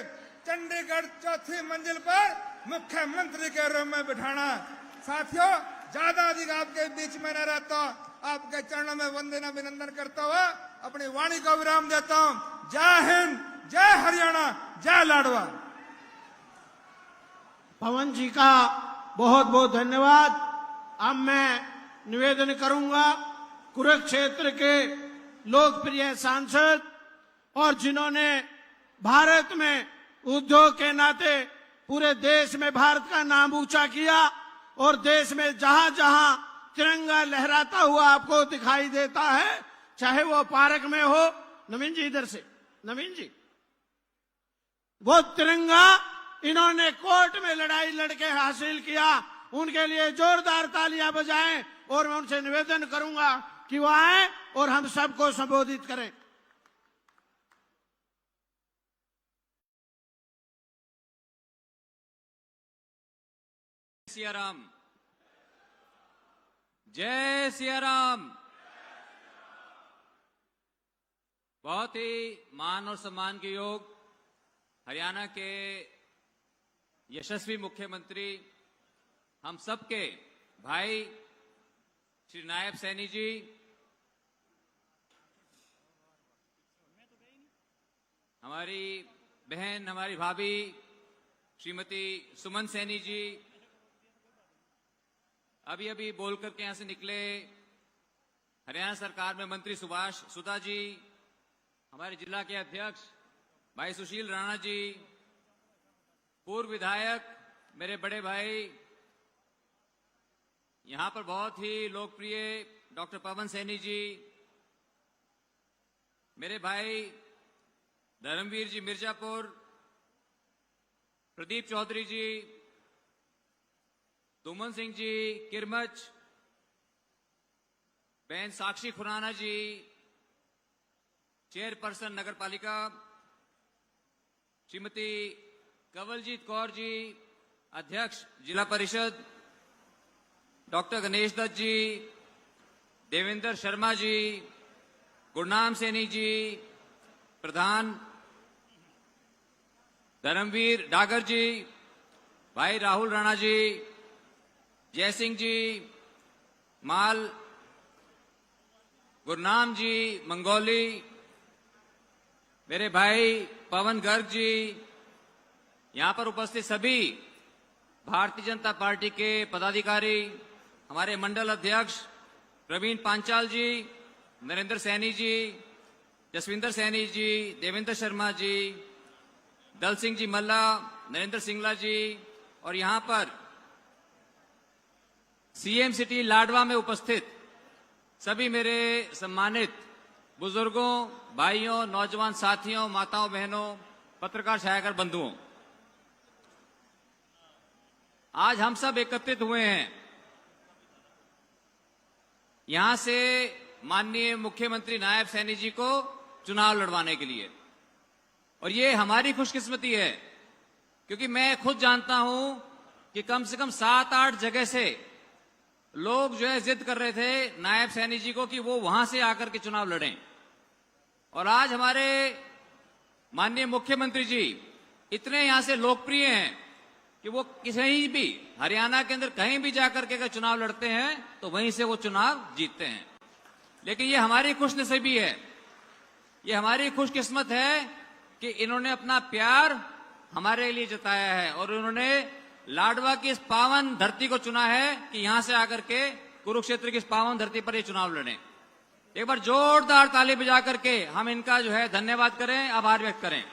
चंडीगढ़ चौथी मंजिल पर मुख्यमंत्री के रूप में बिठाना। साथियों ज्यादा अधिक आपके बीच में न रहता, आपके चरणों में वंदना अभिनंदन करता हुआ अपनी वाणी को विराम देता हूं। जय हिंद, जय हरियाणा, जय लाडवा। पवन जी का बहुत बहुत धन्यवाद। अब मैं निवेदन करूंगा कुरुक्षेत्र के लोकप्रिय सांसद और जिन्होंने भारत में उद्योग के नाते पूरे देश में भारत का नाम ऊंचा किया और देश में जहां जहां तिरंगा लहराता हुआ आपको दिखाई देता है, चाहे वो पार्क में हो, नवीन जी इधर से, नवीन जी, वो तिरंगा इन्होंने कोर्ट में लड़ाई लड़के हासिल किया। उनके लिए जोरदार तालियां बजाएं और मैं उनसे निवेदन करूंगा कि वो आए और हम सबको संबोधित करें। सियाराम। जय सिया राम। बहुत ही मान और सम्मान के योग हरियाणा के यशस्वी मुख्यमंत्री हम सबके भाई श्री नायब सैनी जी, हमारी बहन, हमारी भाभी श्रीमती सुमन सैनी जी, अभी अभी बोल करके यहां से निकले हरियाणा सरकार में मंत्री सुभाष सुधा जी, हमारे जिला के अध्यक्ष भाई सुशील राणा जी, पूर्व विधायक मेरे बड़े भाई, यहां पर बहुत ही लोकप्रिय डॉक्टर पवन सैनी जी, मेरे भाई धर्मवीर जी मिर्जापुर, प्रदीप चौधरी जी, दुमन सिंह जी किरमच, बहन साक्षी खुराना जी, चेयरपर्सन नगर पालिका श्रीमती कंवलजीत कौर जी, अध्यक्ष जिला परिषद डॉक्टर गणेश दत्त जी, देवेंद्र शर्मा जी, गुरनाम सैनी जी, प्रधान धर्मवीर डागर जी, भाई राहुल राणा जी, जय सिंह जी, माल गुरनाम जी, मंगोली, मेरे भाई पवन गर्ग जी, यहां पर उपस्थित सभी भारतीय जनता पार्टी के पदाधिकारी, हमारे मंडल अध्यक्ष प्रवीण पांचाल जी, नरेंद्र सैनी जी, जसविंदर सैनी जी, देवेंद्र शर्मा जी, दल सिंह जी मल्ला, नरेंद्र सिंगला जी, और यहां पर सीएम सिटी लाडवा में उपस्थित सभी मेरे सम्मानित बुजुर्गों, भाइयों, नौजवान साथियों, माताओं, बहनों, पत्रकार छायाकर बंधुओं, आज हम सब एकत्रित हुए हैं यहां से माननीय मुख्यमंत्री नायब सैनी जी को चुनाव लड़वाने के लिए। और ये हमारी खुशकिस्मती है क्योंकि मैं खुद जानता हूं कि कम से कम 7-8 जगह से लोग जो है जिद कर रहे थे नायब सैनी जी को कि वो वहां से आकर के चुनाव लड़ें। और आज हमारे माननीय मुख्यमंत्री जी इतने यहां से लोकप्रिय हैं कि वो कहीं भी हरियाणा के अंदर कहीं भी जाकर के अगर चुनाव लड़ते हैं तो वहीं से वो चुनाव जीतते हैं। लेकिन ये हमारी खुशनसीबी है, ये हमारी खुशकिस्मत है कि इन्होंने अपना प्यार हमारे लिए जताया है और उन्होंने लाडवा की इस पावन धरती को चुना है कि यहां से आकर के कुरुक्षेत्र की इस पावन धरती पर ये चुनाव लड़ें। एक बार जोरदार ताली बजा करके हम इनका जो है धन्यवाद करें, आभार व्यक्त करें।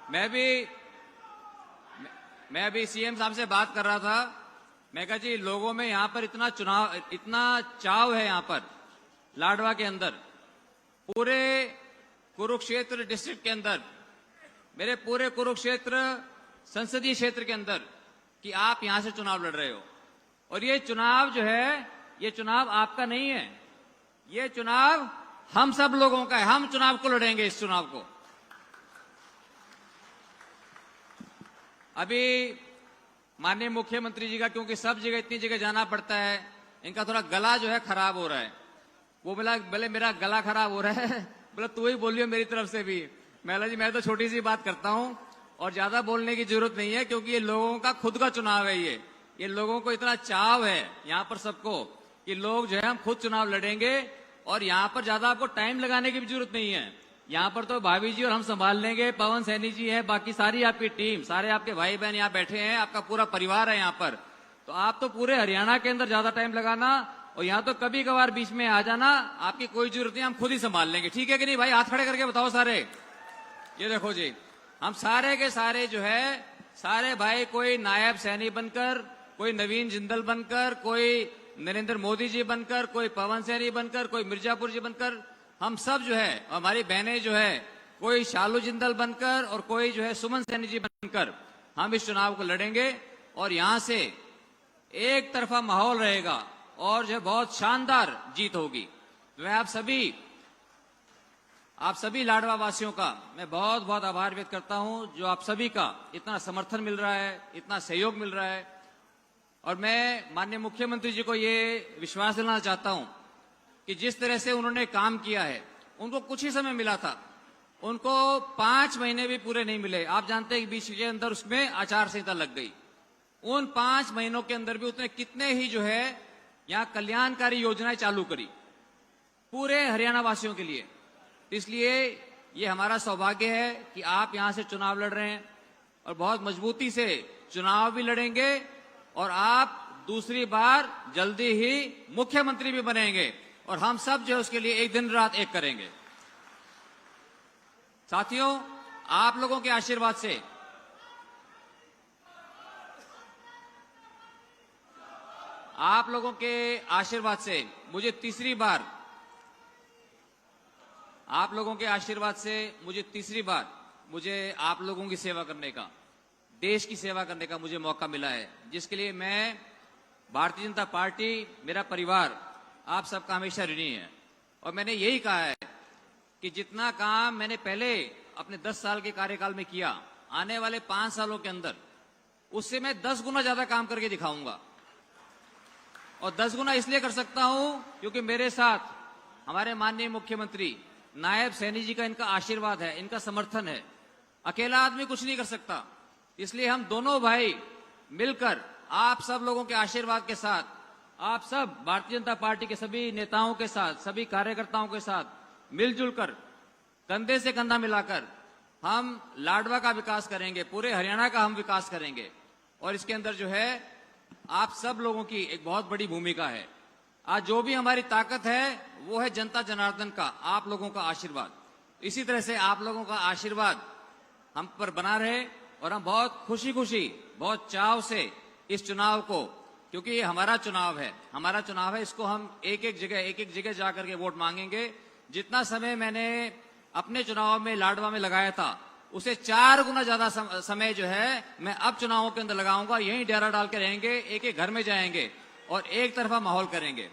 मैं अभी सीएम साहब से बात कर रहा था, मैं कहा जी लोगों में यहां पर इतना चाव है यहां पर लाडवा के अंदर, पूरे कुरुक्षेत्र डिस्ट्रिक्ट के अंदर, मेरे पूरे कुरुक्षेत्र संसदीय क्षेत्र के अंदर कि आप यहां से चुनाव लड़ रहे हो। और ये चुनाव जो है, ये चुनाव आपका नहीं है, ये चुनाव हम सब लोगों का है। हम चुनाव को लड़ेंगे, इस चुनाव को। अभी माननीय मुख्यमंत्री जी का क्योंकि सब जगह इतनी जगह जाना पड़ता है, इनका थोड़ा गला जो है खराब हो रहा है। वो बोले मेरा गला खराब हो रहा है, बोला तू ही बोलियो मेरी तरफ से भी। मैं जी मैं तो छोटी सी बात करता हूं और ज्यादा बोलने की जरूरत नहीं है क्योंकि ये लोगों का खुद का चुनाव है। ये लोगों को इतना चाव है यहाँ पर सबको कि लोग जो है हम खुद चुनाव लड़ेंगे और यहाँ पर ज्यादा आपको टाइम लगाने की भी जरूरत नहीं है। यहाँ पर तो भाभी जी और हम संभाल लेंगे, पवन सैनी जी है, बाकी सारी आपकी टीम, सारे आपके भाई बहन यहाँ बैठे हैं, आपका पूरा परिवार है यहाँ पर। तो आप तो पूरे हरियाणा के अंदर ज्यादा टाइम लगाना और यहाँ तो कभी कभार बीच में आ जाना, आपकी कोई जरूरत नहीं, हम खुद ही संभाल लेंगे। ठीक है कि नहीं भाई? हाथ खड़े करके बताओ सारे। ये देखो जी, हम सारे के सारे जो है सारे भाई, कोई नायब सैनी बनकर, कोई नवीन जिंदल बनकर, कोई नरेंद्र मोदी जी बनकर, कोई पवन सैनी बनकर, कोई मिर्जापुर जी बनकर, हम सब जो है, हमारी बहनें जो है, कोई शालू जिंदल बनकर और कोई जो है सुमन सैनी जी बनकर हम इस चुनाव को लड़ेंगे और यहां से एक तरफा माहौल रहेगा और जो है बहुत शानदार जीत होगी। तो मैं आप सभी आप सभी लाडवा वासियों का मैं बहुत बहुत आभार व्यक्त करता हूं, जो आप सभी का इतना समर्थन मिल रहा है, इतना सहयोग मिल रहा है। और मैं माननीय मुख्यमंत्री जी को ये विश्वास दिलाना चाहता हूं कि जिस तरह से उन्होंने काम किया है, उनको कुछ ही समय मिला था, उनको 5 महीने भी पूरे नहीं मिले। आप जानते हैं कि बीच के अंदर उसमें आचार संहिता लग गई। उन 5 महीनों के अंदर भी उसने कितने ही जो है यहाँ कल्याणकारी योजनाएं चालू करी पूरे हरियाणा वासियों के लिए। इसलिए ये हमारा सौभाग्य है कि आप यहां से चुनाव लड़ रहे हैं और बहुत मजबूती से चुनाव भी लड़ेंगे और आप दूसरी बार जल्दी ही मुख्यमंत्री भी बनेंगे और हम सब जो है उसके लिए एक दिन रात एक करेंगे। साथियों, आप लोगों के आशीर्वाद से मुझे तीसरी बार आप लोगों की सेवा करने का, देश की सेवा करने का मुझे मौका मिला है, जिसके लिए मैं, भारतीय जनता पार्टी, मेरा परिवार, आप सबका हमेशा ऋणी है। और मैंने यही कहा है कि जितना काम मैंने पहले अपने 10 साल के कार्यकाल में किया, आने वाले 5 सालों के अंदर उससे मैं 10 गुना ज्यादा काम करके दिखाऊंगा। और 10 गुना इसलिए कर सकता हूं क्योंकि मेरे साथ हमारे माननीय मुख्यमंत्री नायब सैनी जी का इनका आशीर्वाद है, इनका समर्थन है। अकेला आदमी कुछ नहीं कर सकता, इसलिए हम दोनों भाई मिलकर आप सब लोगों के आशीर्वाद के साथ, आप सब भारतीय जनता पार्टी के सभी नेताओं के साथ, सभी कार्यकर्ताओं के साथ मिलजुल कर, कंधे से कंधा मिलाकर हम लाडवा का विकास करेंगे, पूरे हरियाणा का हम विकास करेंगे। और इसके अंदर जो है आप सब लोगों की एक बहुत बड़ी भूमिका है। आज जो भी हमारी ताकत है वो है जनता जनार्दन का, आप लोगों का आशीर्वाद। इसी तरह से आप लोगों का आशीर्वाद हम पर बना रहे और हम बहुत खुशी खुशी, बहुत चाव से इस चुनाव को, क्योंकि ये हमारा चुनाव है, इसको हम एक एक जगह जाकर के वोट मांगेंगे। जितना समय मैंने अपने चुनाव में लाडवा में लगाया था, उसे 4 गुना ज्यादा समय जो है मैं अब चुनावों के अंदर लगाऊंगा। यहीं डेरा डाल के रहेंगे, एक एक घर में जाएंगे और एक तरफा माहौल करेंगे।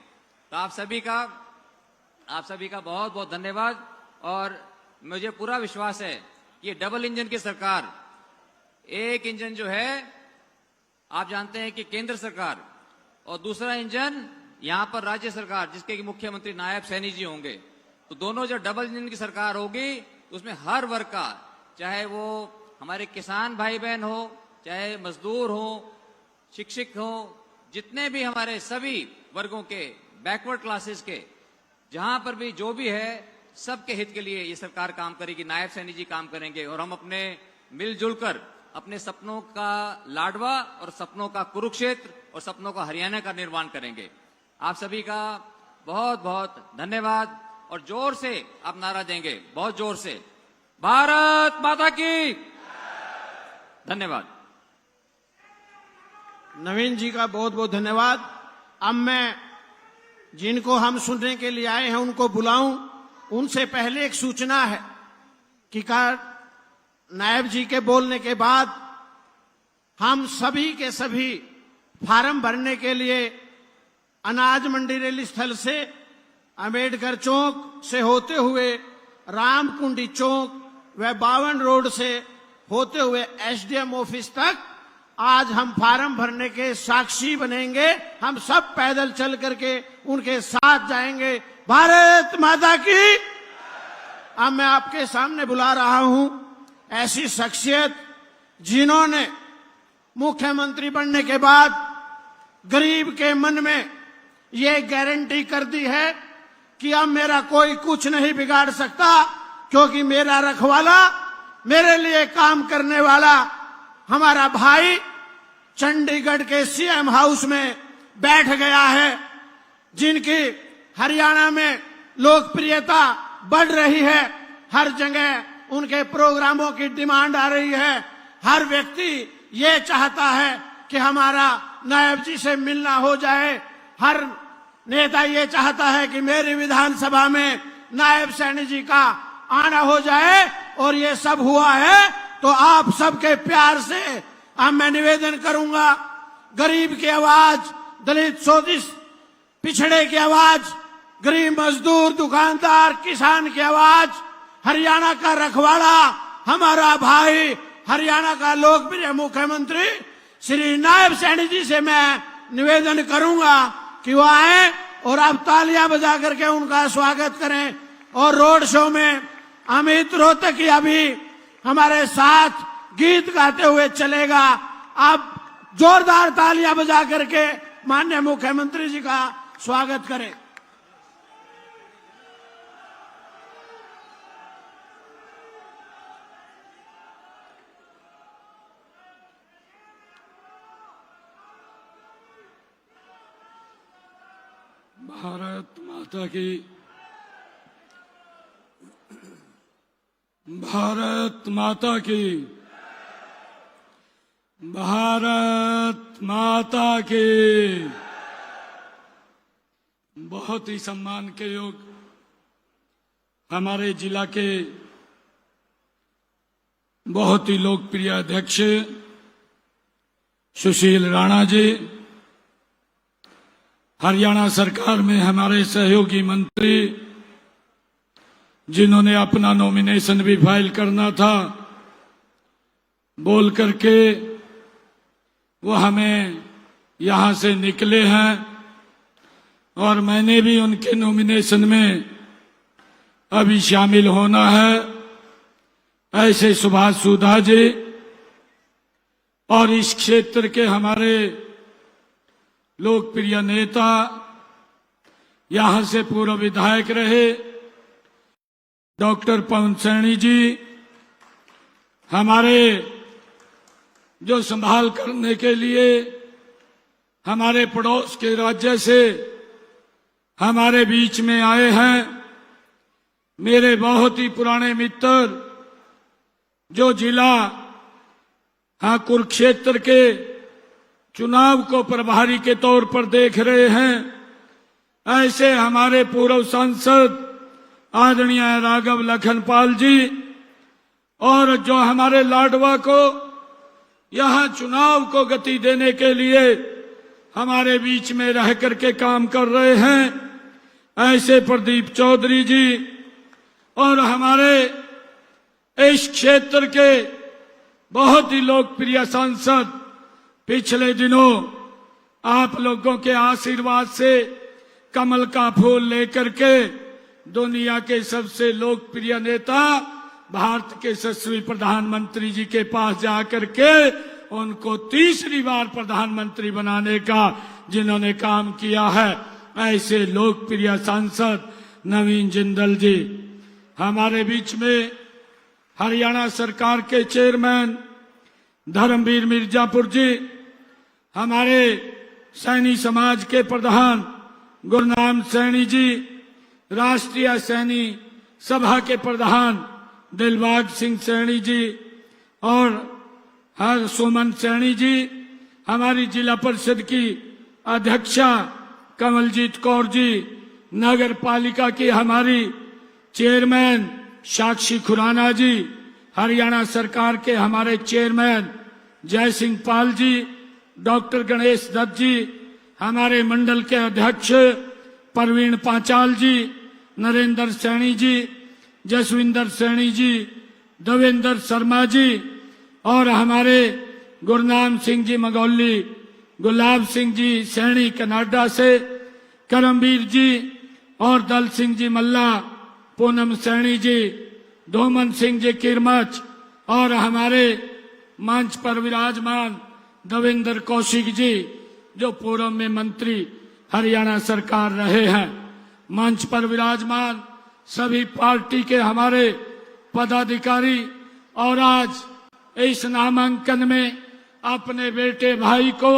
तो आप सभी का बहुत बहुत धन्यवाद। और मुझे पूरा विश्वास है कि ये डबल इंजन की सरकार, एक इंजन जो है आप जानते हैं कि केंद्र सरकार और दूसरा इंजन यहां पर राज्य सरकार, जिसके कि मुख्यमंत्री नायब सैनी जी होंगे। तो दोनों जो डबल इंजन की सरकार होगी, उसमें हर वर्ग का, चाहे वो हमारे किसान भाई बहन हो, चाहे मजदूर हो, शिक्षक हो, जितने भी हमारे सभी वर्गों के, बैकवर्ड क्लासेस के, जहां पर भी जो भी है, सबके हित के लिए ये सरकार काम करेगी, नायब सैनी जी काम करेंगे। और हम अपने मिलजुल कर अपने सपनों का लाडवा और सपनों का कुरुक्षेत्र और सपनों का हरियाणा का निर्माण करेंगे। आप सभी का बहुत बहुत धन्यवाद। और जोर से आप नारा देंगे, बहुत जोर से, भारत माता की। धन्यवाद। नवीन जी का बहुत बहुत धन्यवाद। अब मैं जिनको हम सुनने के लिए आए हैं उनको बुलाऊं। उनसे पहले एक सूचना है कि नायब जी के बोलने के बाद हम सभी के सभी फार्म भरने के लिए अनाज मंडी रेल स्थल से अंबेडकर चौक से होते हुए रामकुंडी चौक व 52 रोड से होते हुए एसडीएम ऑफिस तक आज हम फार्म भरने के साक्षी बनेंगे। हम सब पैदल चल करके उनके साथ जाएंगे। भारत माता की। अब मैं आपके सामने बुला रहा हूं ऐसी शख्सियत जिन्होंने मुख्यमंत्री बनने के बाद गरीब के मन में ये गारंटी कर दी है कि अब मेरा कोई कुछ नहीं बिगाड़ सकता, क्योंकि मेरा रखवाला, मेरे लिए काम करने वाला हमारा भाई चंडीगढ़ के सीएम हाउस में बैठ गया है, जिनकी हरियाणा में लोकप्रियता बढ़ रही है। हर जगह उनके प्रोग्रामों की डिमांड आ रही है। हर व्यक्ति ये चाहता है कि हमारा नायब जी से मिलना हो जाए। हर नेता ये चाहता है कि मेरी विधानसभा में नायब सैनी जी का आना हो जाए, और ये सब हुआ है। तो आप सबके प्यार से अब मैं निवेदन करूंगा, गरीब की आवाज, दलित शोषित पिछड़े की आवाज, गरीब मजदूर, दुकानदार, किसान की आवाज हरियाणा का रखवाला, हमारा भाई, हरियाणा का लोकप्रिय मुख्यमंत्री श्री नायब सैनी जी से मैं निवेदन करूंगा कि वो आए और आप तालियां बजा करके उनका स्वागत करें। और रोड शो में अमित रोहतकी अभी हमारे साथ गीत गाते हुए चलेगा। आप जोरदार तालियां बजा करके माननीय मुख्यमंत्री जी का स्वागत करें। भारत माता की, भारत माता की, भारत माता की। बहुत ही सम्मान के योग हमारे जिला के बहुत ही लोकप्रिय अध्यक्ष सुशील राणा जी, हरियाणा सरकार में हमारे सहयोगी मंत्री जिन्होंने अपना नॉमिनेशन भी फाइल करना था, बोल करके वो हमें यहां से निकले हैं और मैंने भी उनके नॉमिनेशन में अभी शामिल होना है। ऐसे सुभाष सुधा जी और इस क्षेत्र के हमारे लोकप्रिय नेता, यहां से पूर्व विधायक रहे डॉक्टर पवन सैनी जी, हमारे जो संभाल करने के लिए हमारे पड़ोस के राज्य से हमारे बीच में आए हैं। मेरे बहुत ही पुराने मित्र जो जिला कुरुक्षेत्र के चुनाव को प्रभारी के तौर पर देख रहे हैं, ऐसे हमारे पूर्व सांसद आदरणीय राघव लखनपाल जी और जो हमारे लाडवा को यहां चुनाव को गति देने के लिए हमारे बीच में रह करके काम कर रहे हैं, ऐसे प्रदीप चौधरी जी और हमारे इस क्षेत्र के बहुत ही लोकप्रिय सांसद, पिछले दिनों आप लोगों के आशीर्वाद से कमल का फूल लेकर के दुनिया के सबसे लोकप्रिय नेता भारत के यशस्वी प्रधानमंत्री जी के पास जाकर के उनको तीसरी बार प्रधानमंत्री बनाने का जिन्होंने काम किया है, ऐसे लोकप्रिय सांसद नवीन जिंदल जी, हमारे बीच में हरियाणा सरकार के चेयरमैन धर्मवीर मिर्जापुर जी, हमारे सैनी समाज के प्रधान गुरनाम सैनी जी, राष्ट्रीय सैनी सभा के प्रधान दिलबाग सिंह सैनी जी और हर सुमन सैनी जी, हमारी जिला परिषद की अध्यक्षा कमलजीत कौर जी, नगर पालिका की हमारी चेयरमैन साक्षी खुराना जी, हरियाणा सरकार के हमारे चेयरमैन जय सिंह पाल जी, डॉक्टर गणेश दत्त जी, हमारे मंडल के अध्यक्ष परवीन पांचाल जी, नरेंद्र सैनी जी, जसविंदर सैनी जी, देवेंद्र शर्मा जी और हमारे गुरनाम सिंह जी मगौली, गुलाब सिंह जी सैनी कनाडा से, करमवीर जी और दल सिंह जी मल्ला, पूनम सैनी जी, धोमन सिंह जी किरमच और हमारे मंच पर विराजमान देवेंद्र कौशिक जी जो पूर्व में मंत्री हरियाणा सरकार रहे हैं, मंच पर विराजमान सभी पार्टी के हमारे पदाधिकारी और आज इस नामांकन में अपने बेटे भाई को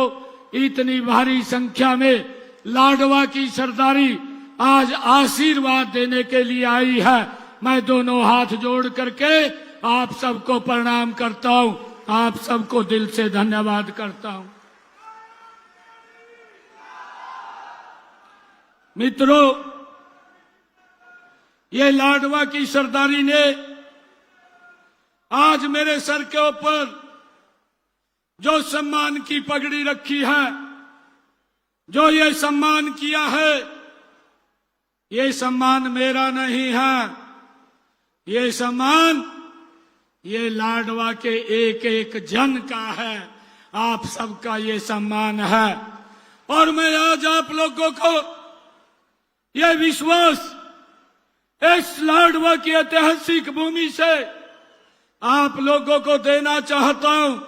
इतनी भारी संख्या में लाडवा की सरदारी आज आशीर्वाद देने के लिए आई है। मैं दोनों हाथ जोड़ करके आप सबको प्रणाम करता हूं, आप सबको दिल से धन्यवाद करता हूं। मित्रों, ये लाडवा की सरदारी ने आज मेरे सर के ऊपर जो सम्मान की पगड़ी रखी है, जो ये सम्मान किया है, ये सम्मान मेरा नहीं है, ये सम्मान ये लाडवा के एक एक जन का है, आप सबका ये सम्मान है। और मैं आज आप लोगों को ये विश्वास इस लाडवा की ऐतिहासिक भूमि से आप लोगों को देना चाहता हूं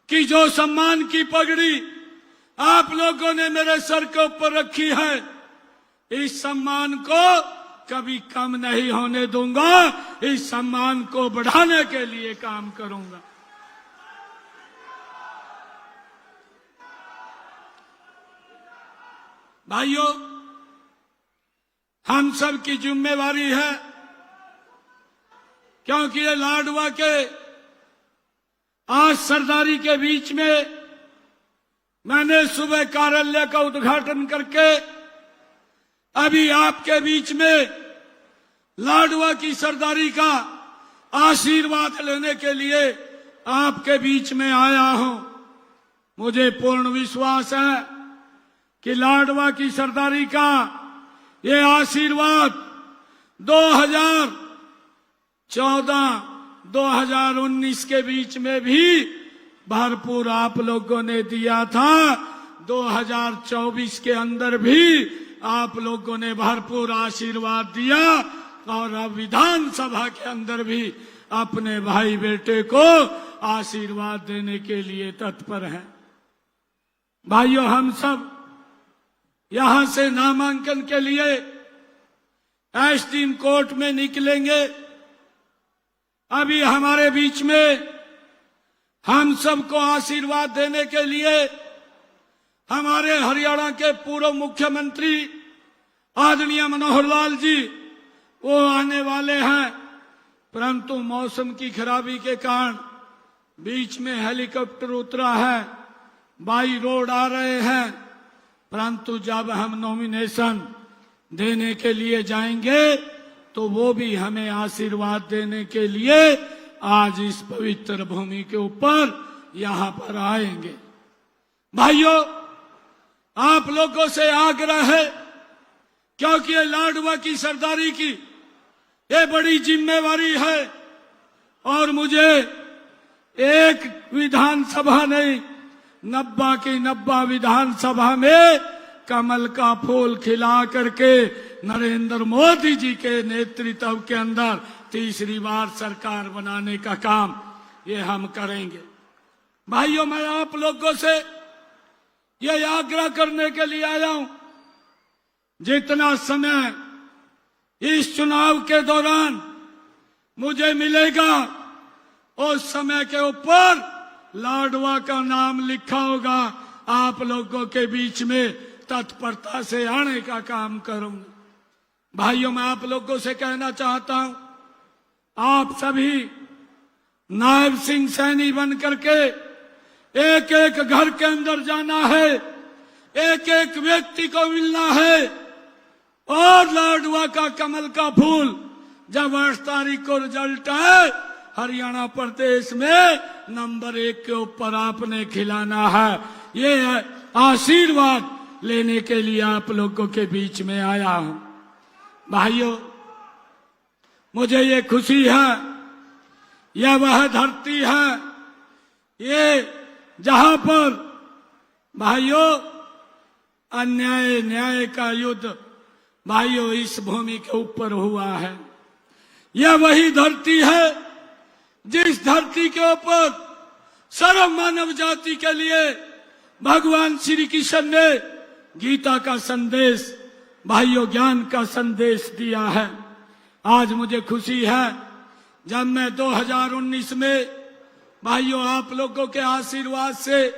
कि जो सम्मान की पगड़ी आप लोगों ने मेरे सर के ऊपर रखी है, इस सम्मान को कभी कम नहीं होने दूंगा, इस सम्मान को बढ़ाने के लिए काम करूंगा। भाइयों, हम सब की जिम्मेवारी है, क्योंकि ये लाडवा के आज सरदारी के बीच में मैंने सुबह कार्यालय का उद्घाटन करके अभी आपके बीच में लाडवा की सरदारी का आशीर्वाद लेने के लिए आपके बीच में आया हूं। मुझे पूर्ण विश्वास है कि लाडवा की सरदारी का ये आशीर्वाद 2014-2019 के बीच में भी भरपूर आप लोगों ने दिया था। 2024 के अंदर भी आप लोगों ने भरपूर आशीर्वाद दिया और अब विधानसभा के अंदर भी अपने भाई बेटे को आशीर्वाद देने के लिए तत्पर हैं। भाइयों, हम सब यहां से नामांकन के लिए एसडीएम कोर्ट में निकलेंगे। अभी हमारे बीच में हम सबको आशीर्वाद देने के लिए हमारे हरियाणा के पूर्व मुख्यमंत्री आदरणीय मनोहर लाल जी वो आने वाले हैं, परंतु मौसम की खराबी के कारण बीच में हेलीकॉप्टर उतरा है, बाई रोड आ रहे हैं, परंतु जब हम नॉमिनेशन देने के लिए जाएंगे तो वो भी हमें आशीर्वाद देने के लिए आज इस पवित्र भूमि के ऊपर यहां पर आएंगे। भाइयों, आप लोगों से आग्रह है, क्योंकि ये लाडवा की सरदारी की ये बड़ी जिम्मेवारी है और मुझे एक विधानसभा नहीं 90 की 90 विधानसभा में कमल का फूल खिला करके नरेंद्र मोदी जी के नेतृत्व के अंदर तीसरी बार सरकार बनाने का काम ये हम करेंगे। भाइयों, मैं आप लोगों से ये आग्रह करने के लिए आया हूं, जितना समय इस चुनाव के दौरान मुझे मिलेगा उस समय के ऊपर लाडवा का नाम लिखा होगा, आप लोगों के बीच में तत्परता से आने का काम करूंगा। भाइयों, मैं आप लोगों से कहना चाहता हूं, आप सभी नायब सिंह सैनी बन करके एक एक घर के अंदर जाना है, एक एक व्यक्ति को मिलना है और लाडवा का कमल का फूल जब 8 तारीख को रिजल्ट है हरियाणा प्रदेश में नंबर 1 के ऊपर आपने खिलाना है। ये आशीर्वाद लेने के लिए आप लोगों के बीच में आया हूं। भाइयों, मुझे ये खुशी है, यह वह धरती है ये जहां पर भाइयों अन्याय न्याय का युद्ध भाइयों इस भूमि के ऊपर हुआ है। यह वही धरती है जिस धरती के ऊपर सर्व मानव जाति के लिए भगवान श्री कृष्ण ने गीता का संदेश भाइयों ज्ञान का संदेश दिया है। आज मुझे खुशी है जब मैं 2019 में भाइयों आप लोगों के आशीर्वाद से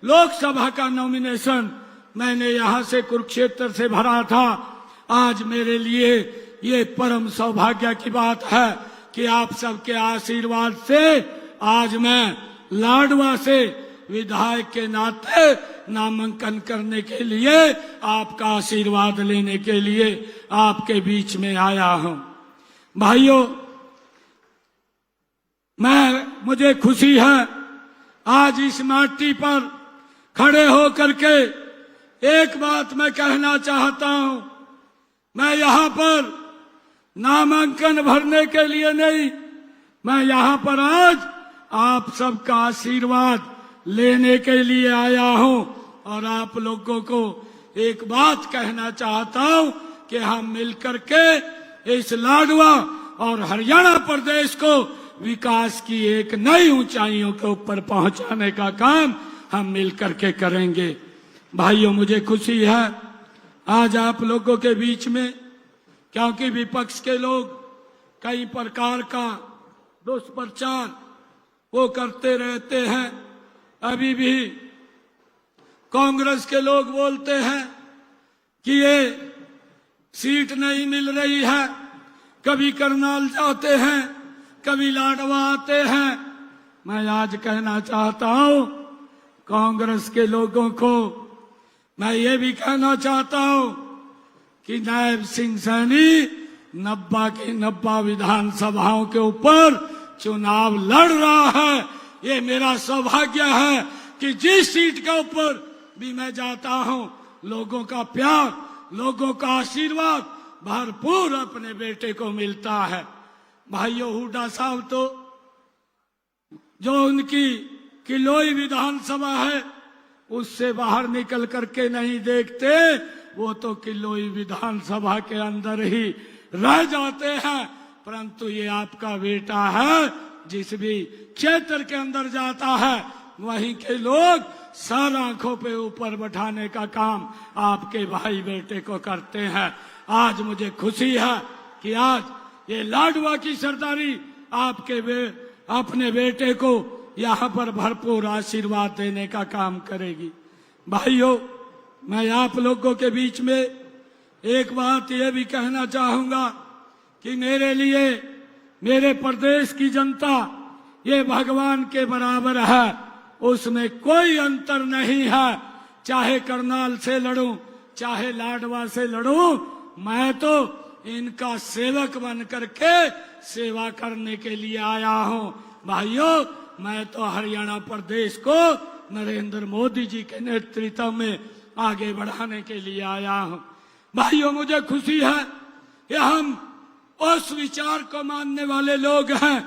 लोकसभा का नॉमिनेशन मैंने यहां से कुरुक्षेत्र से भरा था। आज मेरे लिए ये परम सौभाग्य की बात है कि आप सबके आशीर्वाद से आज मैं लाडवा से विधायक के नाते नामांकन करने के लिए आपका आशीर्वाद लेने के लिए आपके बीच में आया हूं। भाइयों, मुझे खुशी है आज इस माटी पर खड़े होकर के एक बात मैं कहना चाहता हूं। मैं यहां पर नामांकन भरने के लिए नहीं, मैं यहाँ पर आज आप सबका आशीर्वाद लेने के लिए आया हूँ। और आप लोगों को एक बात कहना चाहता हूँ कि हम मिलकर के इस लाडवा और हरियाणा प्रदेश को विकास की एक नई ऊंचाइयों के ऊपर पहुंचाने का काम हम मिलकर के करेंगे। भाइयों, मुझे खुशी है आज आप लोगों के बीच में, क्योंकि विपक्ष के लोग कई प्रकार का दुष्प्रचार वो करते रहते हैं। अभी भी कांग्रेस के लोग बोलते हैं कि ये सीट नहीं मिल रही है, कभी करनाल जाते हैं, कभी लाडवा आते हैं। मैं आज कहना चाहता हूं कांग्रेस के लोगों को, मैं ये भी कहना चाहता हूं कि नायब सिंह सैनी 90 की 90 विधानसभाओं के ऊपर चुनाव लड़ रहा है। ये मेरा सौभाग्य है कि जिस सीट के ऊपर भी मैं जाता हूं, लोगों का प्यार, लोगों का आशीर्वाद भरपूर अपने बेटे को मिलता है। भाइयों, हुड्डा साहब तो जो उनकी किलोई विधानसभा है उससे बाहर निकल करके नहीं देखते, वो तो किलोई विधानसभा के अंदर ही रह जाते हैं। परंतु ये आपका बेटा है, जिस भी क्षेत्र के अंदर जाता है वहीं के लोग सर आंखों पे ऊपर बैठाने का काम आपके भाई बेटे को करते हैं। आज मुझे खुशी है कि आज ये लाडवा की सरदारी आपके अपने बेटे को यहाँ पर भरपूर आशीर्वाद देने का काम करेगी। भाइयों, मैं आप लोगों के बीच में एक बात ये भी कहना चाहूंगा कि मेरे लिए मेरे प्रदेश की जनता ये भगवान के बराबर है, उसमें कोई अंतर नहीं है। चाहे करनाल से लड़ूं, चाहे लाडवा से लड़ूं, मैं तो इनका सेवक बन करके सेवा करने के लिए आया हूं। भाइयों, मैं तो हरियाणा प्रदेश को नरेंद्र मोदी जी के नेतृत्व में आगे बढ़ाने के लिए आया हूं। भाइयों, मुझे खुशी है कि हम उस विचार को मानने वाले लोग हैं।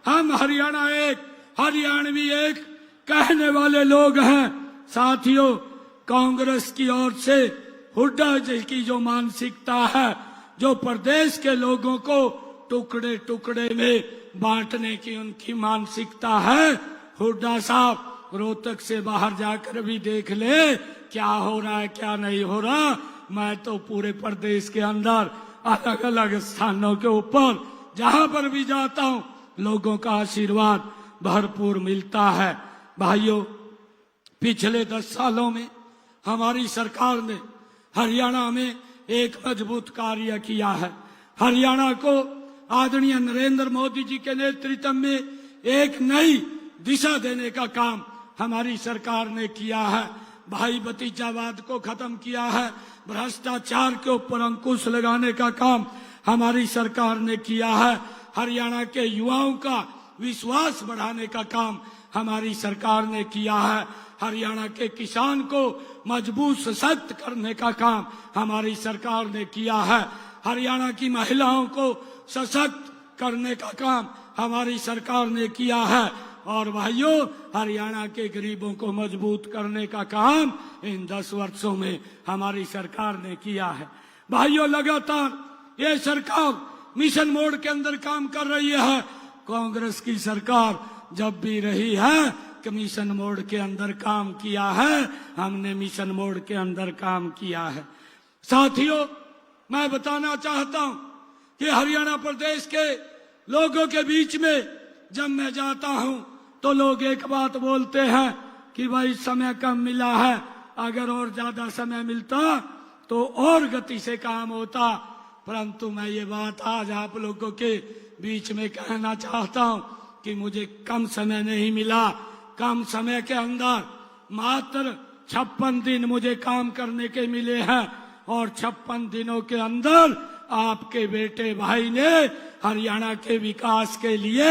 हम हरियाणा एक, हरियाणवी एक कहने वाले लोग हैं। साथियों, कांग्रेस की ओर से हुड्डा जी की जो मानसिकता है, जो प्रदेश के लोगों को टुकड़े टुकड़े में बांटने की उनकी मानसिकता है, हुड्डा साहब रोहतक से बाहर जाकर भी देख ले क्या हो रहा है, क्या नहीं हो रहा। मैं तो पूरे प्रदेश के अंदर अलग अलग स्थानों के ऊपर जहां पर भी जाता हूं, लोगों का आशीर्वाद भरपूर मिलता है। भाइयों, पिछले 10 सालों में हमारी सरकार ने हरियाणा में एक मजबूत कार्य किया है। हरियाणा को आदरणीय नरेंद्र मोदी जी के नेतृत्व में एक नई दिशा देने का काम हमारी सरकार ने किया है। भाई भतीजावाद को खत्म किया है, भ्रष्टाचार के ऊपर अंकुश लगाने का काम हमारी सरकार ने किया है। हरियाणा के युवाओं का विश्वास बढ़ाने का काम हमारी सरकार ने किया है। हरियाणा के किसान को मजबूत सशक्त करने का काम हमारी सरकार ने किया है। हरियाणा की महिलाओं को सशक्त करने का काम हमारी सरकार ने किया है। और भाइयों, हरियाणा के गरीबों को मजबूत करने का काम इन 10 वर्षों में हमारी सरकार ने किया है। भाइयों, लगातार ये सरकार मिशन मोड के अंदर काम कर रही है। कांग्रेस की सरकार जब भी रही है मिशन मोड के अंदर काम किया है, हमने मिशन मोड के अंदर काम किया है। साथियों, मैं बताना चाहता हूं कि हरियाणा प्रदेश के लोगों के बीच में जब मैं जाता हूं तो लोग एक बात बोलते हैं कि भाई समय कम मिला है, अगर और ज्यादा समय मिलता तो और गति से काम होता। परंतु मैं ये बात आज आप लोगों के बीच में कहना चाहता हूं कि मुझे कम समय नहीं मिला। कम समय के अंदर मात्र 56 दिन मुझे काम करने के मिले हैं और 56 दिनों के अंदर आपके बेटे भाई ने हरियाणा के विकास के लिए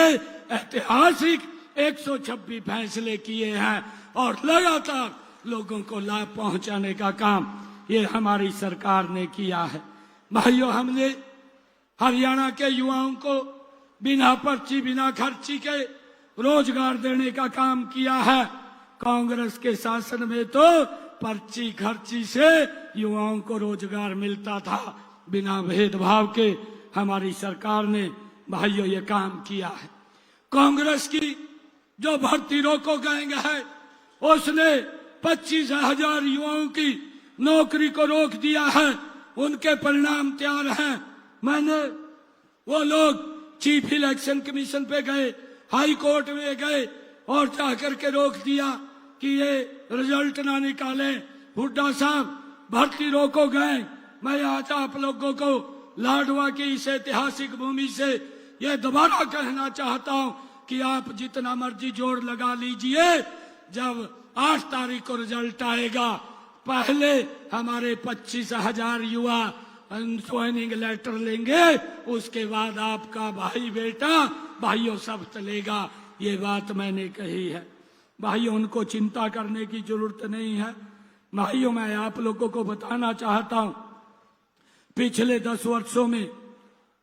ऐतिहासिक 126 फैसले किए हैं और लगातार लोगों को लाभ पहुंचाने का काम ये हमारी सरकार ने किया है। भाइयों, हमने हरियाणा के युवाओं को बिना पर्ची बिना खर्ची के रोजगार देने का काम किया है। कांग्रेस के शासन में तो पर्ची खर्ची से युवाओं को रोजगार मिलता था, बिना भेदभाव के हमारी सरकार ने भाइयों ये काम किया है। कांग्रेस की जो भर्ती रोको गैंग है उसने 25,000 युवाओं की नौकरी को रोक दिया है। उनके परिणाम तैयार हैं। मैंने वो लोग चीफ इलेक्शन कमीशन पे गए, हाई कोर्ट में गए और जाकर के रोक दिया कि ये रिजल्ट ना निकालें। हुड्डा साहब भर्ती रोको गए। मैं आज आप लोगों को लाडवा की इस ऐतिहासिक भूमि से ये दोबारा कहना चाहता हूं कि आप जितना मर्जी जोर लगा लीजिए, जब 8 तारीख को रिजल्ट आएगा पहले हमारे 25,000 युवा ज्वाइनिंग लेटर लेंगे, उसके बाद आपका भाई बेटा भाइयों सब चलेगा। ये बात मैंने कही है। भाइयों उनको चिंता करने की जरूरत नहीं है। भाइयों मैं आप लोगों को बताना चाहता हूं, पिछले 10 वर्षों में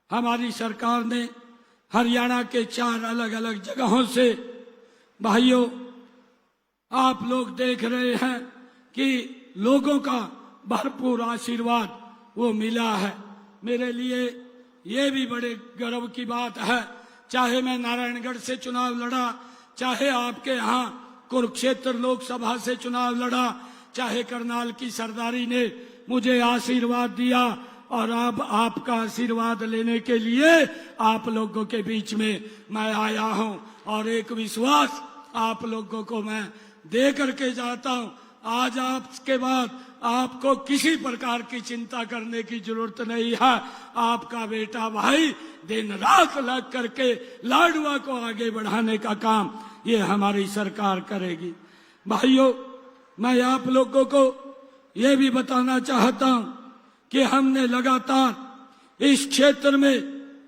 हमारी सरकार ने हरियाणा के 4 अलग अलग जगहों से, भाइयों आप लोग देख रहे हैं कि लोगों का भरपूर आशीर्वाद वो मिला है। मेरे लिए ये भी बड़े गर्व की बात है, चाहे मैं नारायणगढ़ से चुनाव लड़ा, चाहे आपके यहाँ कुरुक्षेत्र लोकसभा से चुनाव लड़ा, चाहे करनाल की सरदारी ने मुझे आशीर्वाद दिया, और अब आपका आशीर्वाद लेने के लिए आप लोगों के बीच में मैं आया हूं। और एक विश्वास आप लोगों को मैं दे करके जाता हूं, आज आपके बाद आपको किसी प्रकार की चिंता करने की जरूरत नहीं है। आपका बेटा भाई दिन रात लग करके लाडवा को आगे बढ़ाने का काम ये हमारी सरकार करेगी। भाइयों मैं आप लोगों को ये भी बताना चाहता हूं कि हमने लगातार इस क्षेत्र में,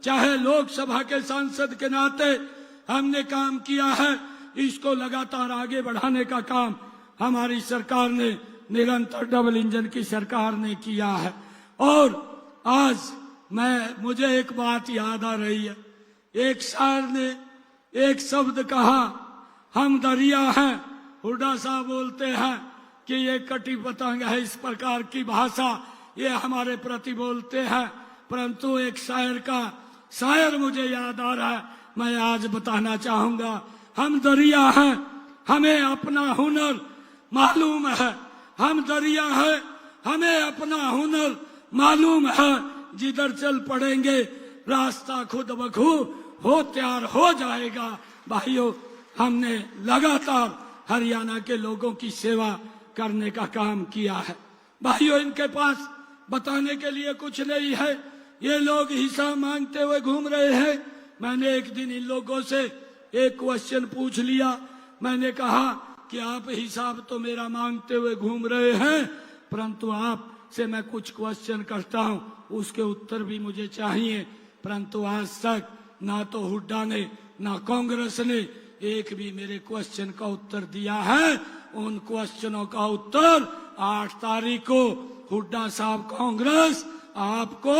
चाहे लोकसभा के सांसद के नाते हमने काम किया है, इसको लगातार आगे बढ़ाने का काम हमारी सरकार ने, निरंतर डबल इंजन की सरकार ने किया है। और आज मुझे एक बात याद आ रही है। एक शायर ने एक शब्द कहा, हम दरिया हैं। हुड्डा साहब बोलते हैं कि ये कटी पतंग है, इस प्रकार की भाषा ये हमारे प्रति बोलते हैं, परंतु एक शायर मुझे याद आ रहा है, मैं आज बताना चाहूंगा। हम दरिया हैं, हमें अपना हुनर मालूम है। हम दरिया हैं, हमें अपना हुनर मालूम है। जिधर चल पड़ेंगे रास्ता खुद बखूब हो तैयार हो जाएगा। भाइयों हमने लगातार हरियाणा के लोगों की सेवा करने का काम किया है। भाइयों इनके पास बताने के लिए कुछ नहीं है, ये लोग हिसाब मांगते हुए घूम रहे हैं। मैंने एक दिन इन लोगों से एक क्वेश्चन पूछ लिया। मैंने कहा कि आप हिसाब तो मेरा मांगते हुए घूम रहे हैं, परंतु आपसे मैं कुछ क्वेश्चन करता हूं, उसके उत्तर भी मुझे चाहिए। परंतु आज तक ना तो हुड्डा ने ना कांग्रेस ने एक भी मेरे क्वेश्चन का उत्तर दिया है। उन क्वेश्चनों का उत्तर 8 तारीख को हुड्डा साहब कांग्रेस आपको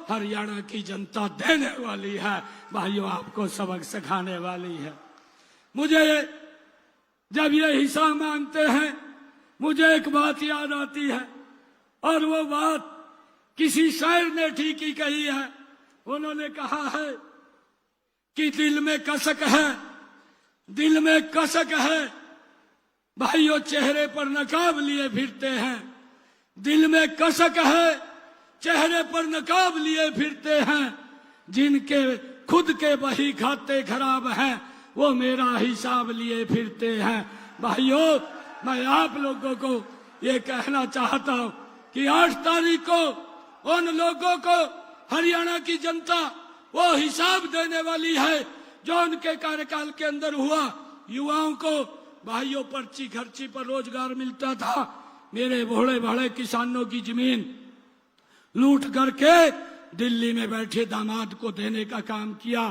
हरियाणा की जनता देने वाली है। भाइयों आपको सबक सिखाने वाली है। मुझे जब ये हिसाब मांगते हैं मुझे एक बात याद आती है, और वो बात किसी शायर ने ठीक ही कही है। उन्होंने कहा है कि दिल में कसक है, दिल में कसक है। भाइयों चेहरे पर नकाब लिए फिरते हैं, दिल में कसक है, चेहरे पर नकाब लिए फिरते हैं। जिनके खुद के बही खाते खराब हैं वो मेरा हिसाब लिए फिरते हैं। भाइयों मैं आप लोगों को ये कहना चाहता हूं कि 8 तारीख को उन लोगों को हरियाणा की जनता वो हिसाब देने वाली है जो उनके कार्यकाल के अंदर हुआ। युवाओं को भाइयों पर्ची खर्ची पर रोजगार मिलता था। मेरे भोले भाले किसानों की जमीन लूट करके दिल्ली में बैठे दामाद को देने का काम किया।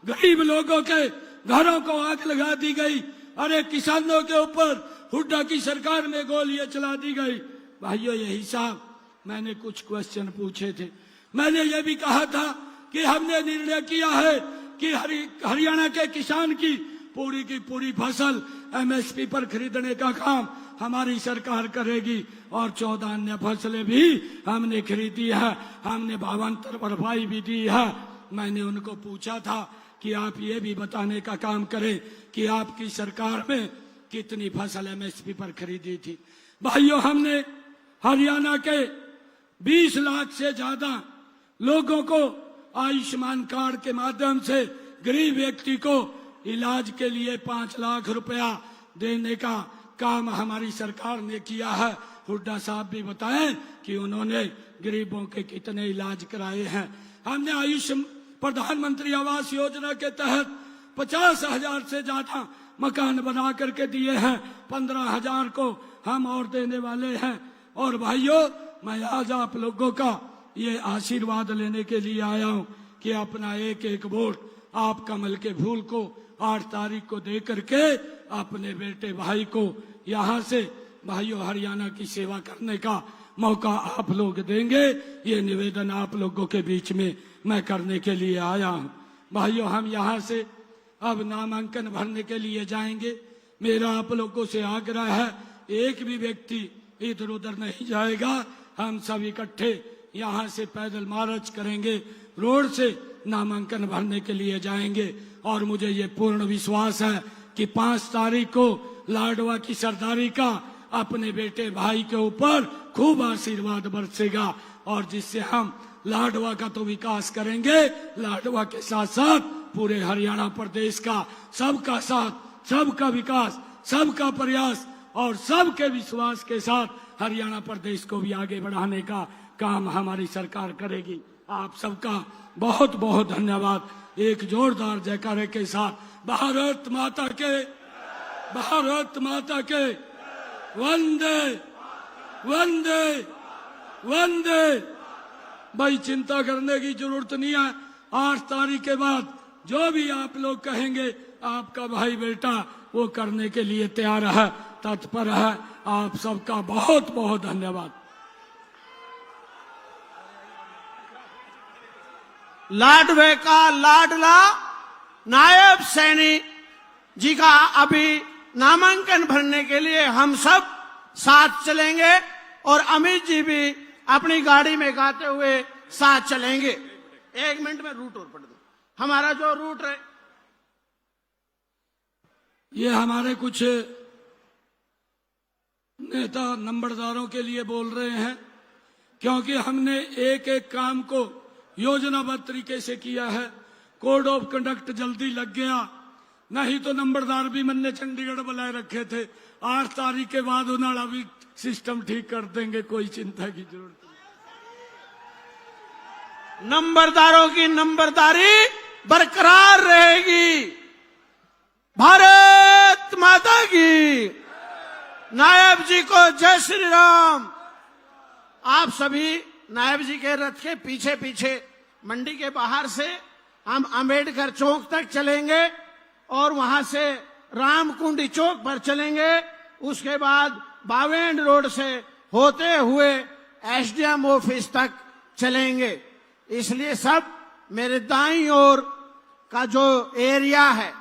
गरीब लोगों के घरों को आग लगा दी गई। अरे किसानों के ऊपर हुड्डा की सरकार में गोलियां चला दी गई। भाइयों ये हिसाब मैंने कुछ क्वेश्चन पूछे थे। मैंने ये भी कहा था कि हमने निर्णय किया है कि हरियाणा के किसान की पूरी फसल एमएसपी पर खरीदने का काम हमारी सरकार करेगी और 14 अन्य फसलें भी हमने खरीदी है। हमने भावांतर भरपाई भी दी है। मैंने उनको पूछा था कि आप ये भी बताने का काम करें कि आपकी सरकार में कितनी फसल एमएसपी पर खरीदी थी। भाइयों, हमने हरियाणा के 20 लाख से ज्यादा लोगों को आयुष्मान कार्ड के माध्यम से गरीब व्यक्ति को इलाज के लिए 5 लाख रुपया देने का काम हमारी सरकार ने किया है। हुड्डा साहब भी बताएं कि उन्होंने गरीबों के कितने इलाज कराए हैं। हमने प्रधानमंत्री आवास योजना के तहत 50,000 से ज्यादा मकान बना करके दिए हैं। 15,000 को हम और देने वाले हैं। और भाइयों, मैं आज आप लोगों का ये आशीर्वाद लेने के लिए आया हूं कि अपना एक वोट आप कमल के फूल को 8 तारीख को दे करके अपने बेटे भाई को यहाँ से भाइयों हरियाणा की सेवा करने का मौका आप लोग देंगे। ये निवेदन आप लोगों के बीच में मैं करने के लिए आया हूँ। भाइयों, हम यहाँ से अब नामांकन भरने के लिए जाएंगे। मेरा आप लोगों से आग्रह है, एक भी व्यक्ति इधर उधर नहीं जाएगा। हम सब इकट्ठे यहाँ से पैदल मार्च करेंगे, रोड से नामांकन भरने के लिए जाएंगे। और मुझे ये पूर्ण विश्वास है कि 5 तारीख को लाडवा की सरदारी का अपने बेटे भाई के ऊपर खूब आशीर्वाद बरसेगा और जिससे हम लाडवा का तो विकास करेंगे, लाडवा के साथ साथ पूरे हरियाणा प्रदेश का सबका साथ, सबका विकास, सबका प्रयास और सबके विश्वास के साथ हरियाणा प्रदेश को भी आगे बढ़ाने का काम हमारी सरकार करेगी। आप सबका बहुत बहुत धन्यवाद। एक जोरदार जयकारे के साथ भारत माता के, भारत माता के, वंदे वंदे वंदे। भाई, चिंता करने की जरूरत नहीं है। 8 तारीख के बाद जो भी आप लोग कहेंगे, आपका भाई बेटा वो करने के लिए तैयार है, तत्पर है। आप सबका बहुत बहुत धन्यवाद। लाडवे का लाडला नायब सैनी जी का अभी नामांकन भरने के लिए हम सब साथ चलेंगे और अमित जी भी अपनी गाड़ी में गाते हुए साथ चलेंगे। 1 मिनट में रूट और पढ़ दो। हमारा जो रूट है, ये हमारे कुछ नेता नंबरदारों के लिए बोल रहे हैं, क्योंकि हमने एक एक काम को योजनाबद्ध तरीके से किया है। कोड ऑफ कंडक्ट जल्दी लग गया, नहीं तो नंबरदार भी मैंने चंडीगढ़ बुलाए रखे थे। 8 तारीख के बाद उन्होंने भी सिस्टम ठीक कर देंगे, कोई चिंता की जरूरत नहीं। नंबरदारों की नंबरदारी बरकरार रहेगी। भारत माता की। नायब जी को जय श्री राम। आप सभी नायब जी के रथ के पीछे पीछे मंडी के बाहर से हम अंबेडकर चौक तक चलेंगे और वहां से रामकुंडी चौक पर चलेंगे। उसके बाद बावेंड रोड से होते हुए एसडीएम ऑफिस तक चलेंगे। इसलिए सब मेरे दाईं ओर का जो एरिया है